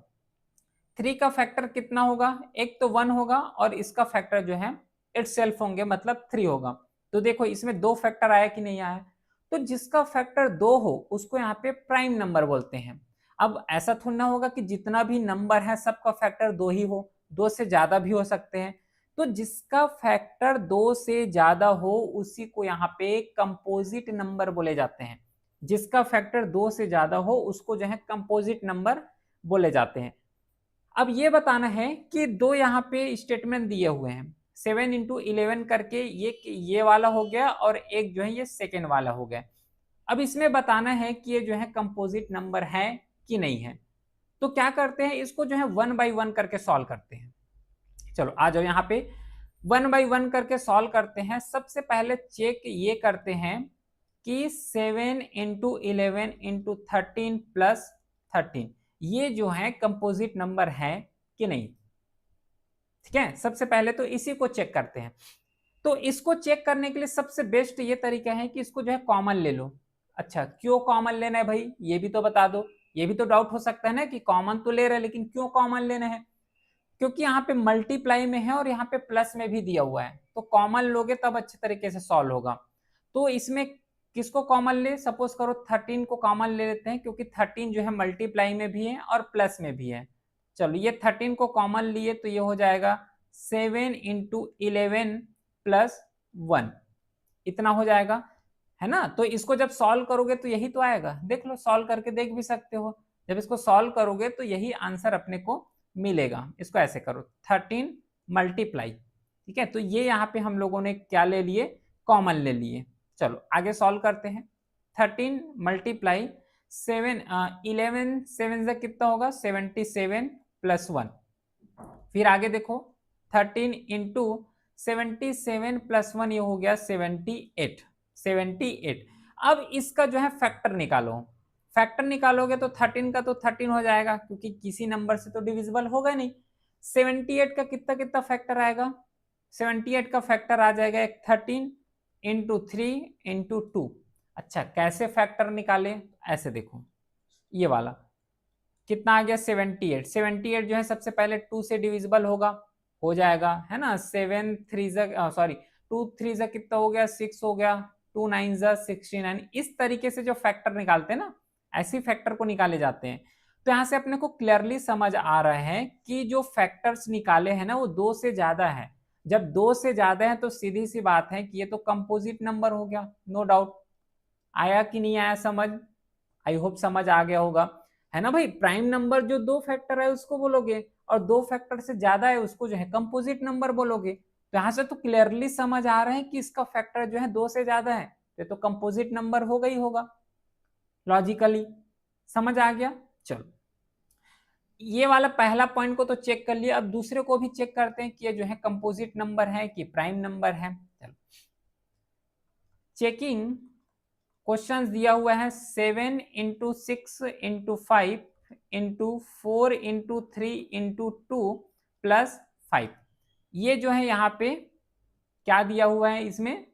3 का फैक्टर कितना होगा, एक तो 1 होगा और इसका फैक्टर जो है इटसेल्फ होंगे, मतलब 3 होगा। तो देखो इसमें 2 फैक्टर आया कि नहीं आया, तो जिसका फैक्टर 2 हो उसको यहाँ पे प्राइम नंबर बोलते हैं। अब ऐसा थोड़ा ना होगा कि जितना भी नंबर है सबका फैक्टर 2 ही हो, 2 से ज्यादा भी हो सकते हैं। तो जिसका फैक्टर 2 से ज्यादा हो उसी को यहाँ पे कंपोजिट नंबर बोले जाते हैं। जिसका फैक्टर 2 से ज्यादा हो उसको जो है कंपोजिट नंबर बोले जाते हैं। अब ये बताना है कि दो यहाँ पे स्टेटमेंट दिए हुए हैं, 7 इंटू 11 करके, ये वाला हो गया और एक जो है ये सेकेंड वाला हो गया। अब इसमें बताना है कि ये जो है कंपोजिट नंबर है कि नहीं है। तो क्या करते हैं, इसको जो है 1 बाई 1 करके सॉल्व करते हैं। चलो आ जाओ यहाँ पे 1 बाई 1 करके सॉल्व करते हैं। सबसे पहले चेक ये करते हैं कि 7 इंटू 11 इंटू 13 प्लस 13 ये जो है कंपोजिट नंबर है कि नहीं। ठीक है, सबसे पहले तो इसी को चेक करते हैं। तो इसको चेक करने के लिए सबसे बेस्ट ये तरीका है कि इसको जो है कॉमन ले लो। अच्छा, क्यों कॉमन लेना है भाई, ये भी तो बता दो। ये भी तो डाउट हो सकता है ना कि कॉमन तो ले रहे हैं लेकिन क्यों कॉमन लेना है, क्योंकि यहाँ पे मल्टीप्लाई में है और यहाँ पे प्लस में भी दिया हुआ है, तो कॉमन लोगे तब अच्छे तरीके से सॉल्व होगा। तो इसमें किसको कॉमन ले, सपोज करो 13 को कॉमन ले लेते हैं, क्योंकि 13 जो है मल्टीप्लाई में भी है और प्लस में भी है। चलो ये 13 को कॉमन लिए तो ये हो जाएगा 7 इंटू 11 प्लस 1, इतना हो जाएगा, है ना। तो इसको जब सॉल्व करोगे तो यही तो आएगा, देख लो, सॉल्व करके देख भी सकते हो। जब इसको सॉल्व करोगे तो यही आंसर अपने को मिलेगा। इसको ऐसे करो 13 मल्टीप्लाई, ठीक है। तो ये यहाँ पे हम लोगों ने क्या ले लिए, कॉमन ले लिए। चलो आगे सॉल्व करते हैं। 13 मल्टीप्लाई 7, 11 7 से कितना होगा 77 प्लस 1। फिर आगे देखो 13 इंटू 77 प्लस 1, ये हो गया 78। अब इसका जो है फैक्टर निकालो। फैक्टर निकालोगे तो 13 का तो 13 हो जाएगा, क्योंकि किसी नंबर से तो डिविजिबल होगा नहीं। 78 का कितना कितना फैक्टर आएगा, 78 का फैक्टर आ जाएगा 13 इंटू 3 इंटू 2। अच्छा, कैसे फैक्टर निकाले, ऐसे देखो, ये वाला कितना आ गया 78। 78 जो है सबसे पहले 2 से डिविजिबल होगा, हो जाएगा, है ना। 7 3 सॉरी 2 3 कितना हो गया 6 हो गया, 2 9 69। इस तरीके से जो फैक्टर निकालते हैं ना, ऐसी फैक्टर को निकाले जाते हैं। तो यहाँ से अपने को क्लियरली समझ आ रहा है कि जो फैक्टर्स निकाले हैं ना वो 2 से ज्यादा है। जब 2 से ज्यादा है तो सीधी सी बात है कि ये तो कंपोजिट नंबर हो गया, नो डाउट। आया कि नहीं आया समझ, आई होप समझ आ गया होगा, है ना भाई। प्राइम नंबर जो 2 फैक्टर है उसको बोलोगे, और 2 फैक्टर से ज्यादा है उसको जो है कंपोजिट नंबर बोलोगे। तो यहां से तो क्लियरली समझ आ रहा है कि इसका फैक्टर जो है 2 से ज्यादा है, तो कंपोजिट नंबर होगा ही होगा, लॉजिकली समझ आ गया। चलो ये वाला पहला पॉइंट को तो चेक कर लिया, अब दूसरे को भी चेक करते हैं कि ये जो है कंपोजिट नंबर है कि प्राइम नंबर है। चलो चेकिंग, क्वेश्चन दिया हुआ है 7 into 6 into 5 into 4 into 3 into 2 plus 5। ये जो है यहाँ पे क्या दिया हुआ है, इसमें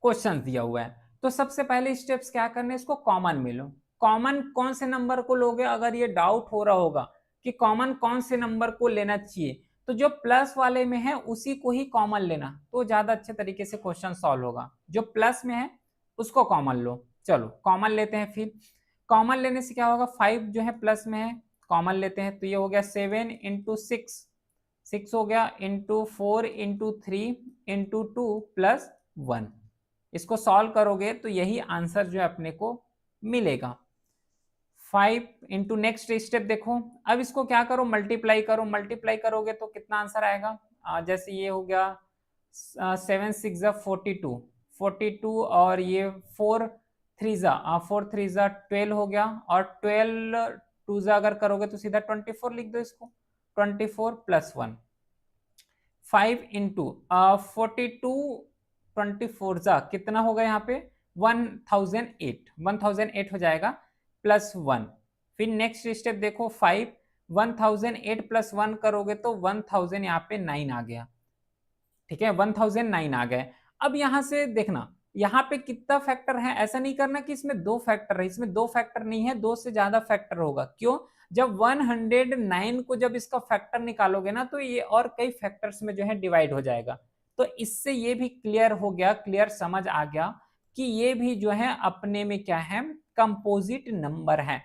क्वेश्चन दिया हुआ है। तो सबसे पहले स्टेप्स क्या करने, इसको कॉमन में लो। कॉमन कौन से नंबर को लोगे, अगर ये डाउट हो रहा होगा कि कॉमन कौन से नंबर को लेना चाहिए, तो जो प्लस वाले में है उसी को ही कॉमन लेना, तो ज्यादा अच्छे तरीके से क्वेश्चन सॉल्व होगा। जो प्लस में है उसको कॉमन लो। चलो कॉमन लेते हैं। फिर कॉमन लेने से क्या होगा, 5 जो है प्लस में है, कॉमन लेते हैं तो ये हो गया 7 इंटू 6 हो गया, इंटू 4 इंटू 3 इंटू 2 प्लस 1। इसको सॉल्व करोगे तो यही आंसर जो है अपने को मिलेगा। 5 इंटू नेक्स्ट स्टेप देखो, अब इसको क्या करो, मल्टीप्लाई करो। मल्टीप्लाई करोगे तो कितना आंसर आएगा, जैसे ये हो गया 7 6 42 और ये 4 3 12 हो गया, और 12 2 अगर करोगे तो सीधा 24 लिख दो इसको, 24 प्लस 1। 5 इंटू 42 24 कितना होगा यहाँ पे 1008 हो जाएगा प्लस 1। फिर नेक्स्ट स्टेप देखो 5 1008 प्लस 1 करोगे तो 1000 यहाँ पे 9 आ गया, ठीक है, 1009 आ गए। अब यहां से देखना यहाँ पे कितना फैक्टर है, ऐसा नहीं करना कि इसमें 2 फैक्टर है, इसमें 2 फैक्टर नहीं है, 2 से ज्यादा फैक्टर होगा। क्यों, जब 109 को जब इसका फैक्टर निकालोगे ना तो ये और कई फैक्टर्स में जो है डिवाइड हो जाएगा। तो इससे ये भी क्लियर हो गया, क्लियर समझ आ गया कि ये भी जो है अपने में क्या है, कंपोजिट नंबर है,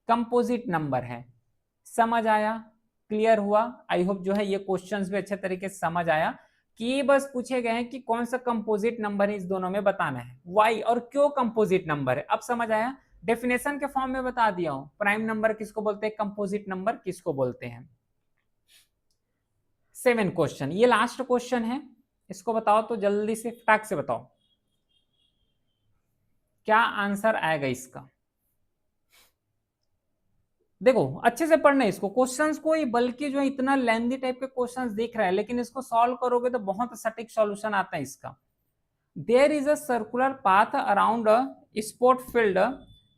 कंपोजिट नंबर है। समझ आया, क्लियर हुआ। आई होप जो है ये क्वेश्चंस भी अच्छे तरीके से समझ आया कि बस पूछे गए हैं कि कौन सा कंपोजिट नंबर है, इस दोनों में बताना है, वाई और क्यों कंपोजिट नंबर है। अब समझ आया, डेफिनेशन के फॉर्म में बता दिया हूं, प्राइम नंबर किसको बोलते हैं, कंपोजिट नंबर किसको बोलते हैं। 7 क्वेश्चन, ये लास्ट क्वेश्चन है, इसको बताओ तो जल्दी से फटाक से बताओ क्या आंसर आएगा इसका। देखो अच्छे से पढ़ना इसको, क्वेश्चंस को ही, बल्कि जो है इतना लेंथी टाइप के क्वेश्चंस दिख रहा है, लेकिन इसको सॉल्व करोगे तो बहुत सटीक सॉल्यूशन आता है इसका। There is a circular path around a sport field,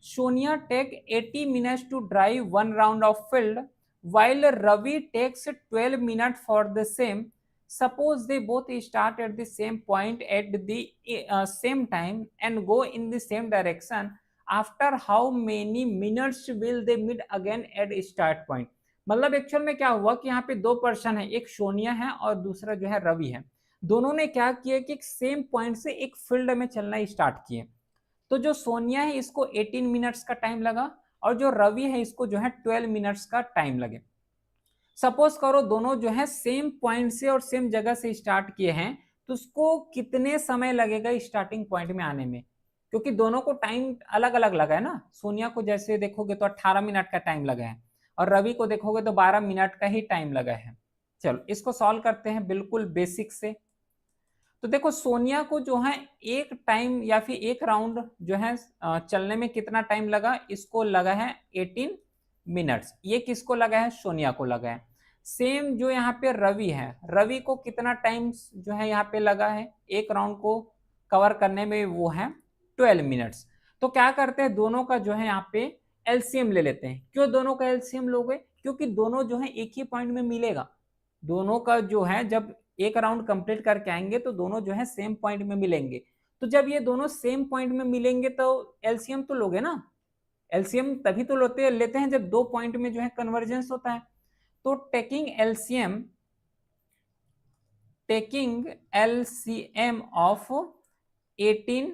Sonia take 80 minutes to drive 1 round of field while Ravi takes 12 minutes for the same. Suppose they both start at the same point at the same time and go in the same direction. After how many minutes will they meet again at start point? मतलब actual में क्या हुआ कि यहाँ पे 2 person है, एक सोनिया है और दूसरा जो है रवि है। दोनों ने क्या किया कि एक सेम पॉइंट से एक फील्ड में चलना स्टार्ट किए। तो जो सोनिया है इसको 18 मिनट्स का टाइम लगा और जो रवि है इसको जो है 12 मिनट्स का टाइम लगे। सपोज करो दोनों जो है सेम पॉइंट से और सेम जगह से स्टार्ट किए हैं, तो उसको कितने समय लगेगा स्टार्टिंग पॉइंट में आने में, क्योंकि दोनों को टाइम अलग अलग लगा है ना। सोनिया को जैसे देखोगे तो 18 मिनट का टाइम लगा है और रवि को देखोगे तो 12 मिनट का ही टाइम लगा है। चलो इसको सॉल्व करते हैं बिल्कुल बेसिक से। तो देखो सोनिया को जो है एक टाइम या फिर एक राउंड जो है चलने में कितना टाइम लगा, इसको लगा है 18 मिनट्स। ये किसको लगा है, सोनिया को लगा है। सेम जो यहाँ पे रवि है, रवि को कितना टाइम जो है यहाँ पे लगा है एक राउंड को कवर करने में, वो है 12 मिनट्स। तो क्या करते हैं, दोनों का जो है यहाँ पे एलसीएम ले लेते हैं। क्यों दोनों का एलसीएम लोगे, क्योंकि दोनों जो है एक ही पॉइंट में मिलेगा। दोनों का जो है जब एक राउंड कंप्लीट करके आएंगे तो दोनों जो है सेम पॉइंट में मिलेंगे। तो जब ये दोनों सेम पॉइंट में मिलेंगे तो एलसीएम तो लोगे ना। एलसीएम तभी तो लेते हैं जब दो पॉइंट में जो है कन्वर्जेंस होता है। तो टेकिंग एलसीएम ऑफ 18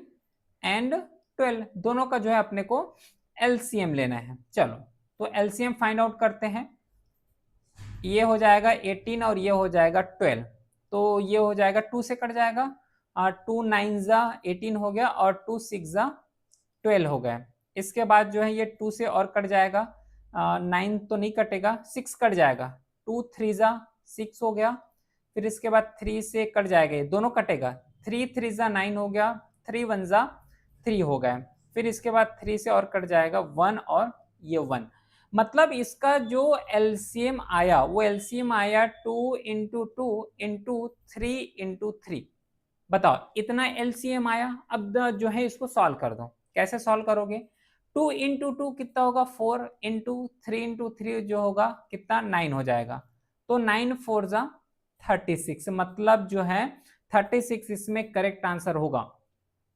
एंड 12, दोनों का जो है अपने को एलसीएम लेना है। चलो तो एलसीएम फाइंड आउट करते हैं। ये हो जाएगा 18 और ये हो जाएगा 12। तो ये हो जाएगा 2 से कट जाएगा, 2 9 जा 18 हो गया और 2 6 जा 12 हो गया। इसके बाद जो है ये 2 से और कट जाएगा, 9 तो नहीं कटेगा, 6 कट जाएगा, 2 3 जा 6 हो गया। फिर इसके बाद 3 से कट जाएगा, ये दोनों कटेगा, 3 3 जा 9 हो गया, 3 1 जा 3 हो गया। फिर इसके बाद 3 से और कट जाएगा 1 और ये 1। मतलब इसका जो एलसीएम आया वो एलसीएम आया 2 इंटू 2 इंटू 3 इंटू 3। बताओ इतना एलसीएम आया। अब जो है इसको सॉल्व कर दो। कैसे सॉल्व करोगे, 2 इंटू 2 कितना होगा 4 इंटू 3 इंटू 3 जो होगा कितना 9 हो जाएगा। तो 9 4 जा 36, मतलब जो है 36 इसमें करेक्ट आंसर होगा।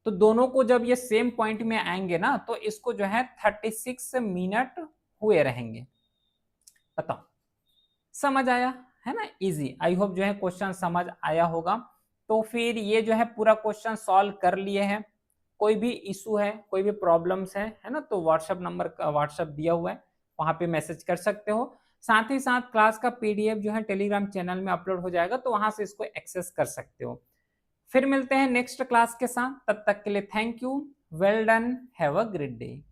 तो दोनों को जब ये सेम पॉइंट में आएंगे ना तो इसको जो है 36 मिनट हुए रहेंगे। बताओ समझ आया है ना, इजी। आई होप जो है क्वेश्चन समझ आया होगा। तो फिर ये जो है पूरा क्वेश्चन सॉल्व कर लिए हैं। कोई भी इशू है, कोई भी प्रॉब्लम्स है ना, तो व्हाट्सएप नंबर का व्हाट्सएप दिया हुआ है, वहां पे मैसेज कर सकते हो। साथ ही साथ क्लास का पीडीएफ जो है टेलीग्राम चैनल में अपलोड हो जाएगा, तो वहां से इसको एक्सेस कर सकते हो। फिर मिलते हैं नेक्स्ट क्लास के साथ, तब तक के लिए thank you, well done, have a great day.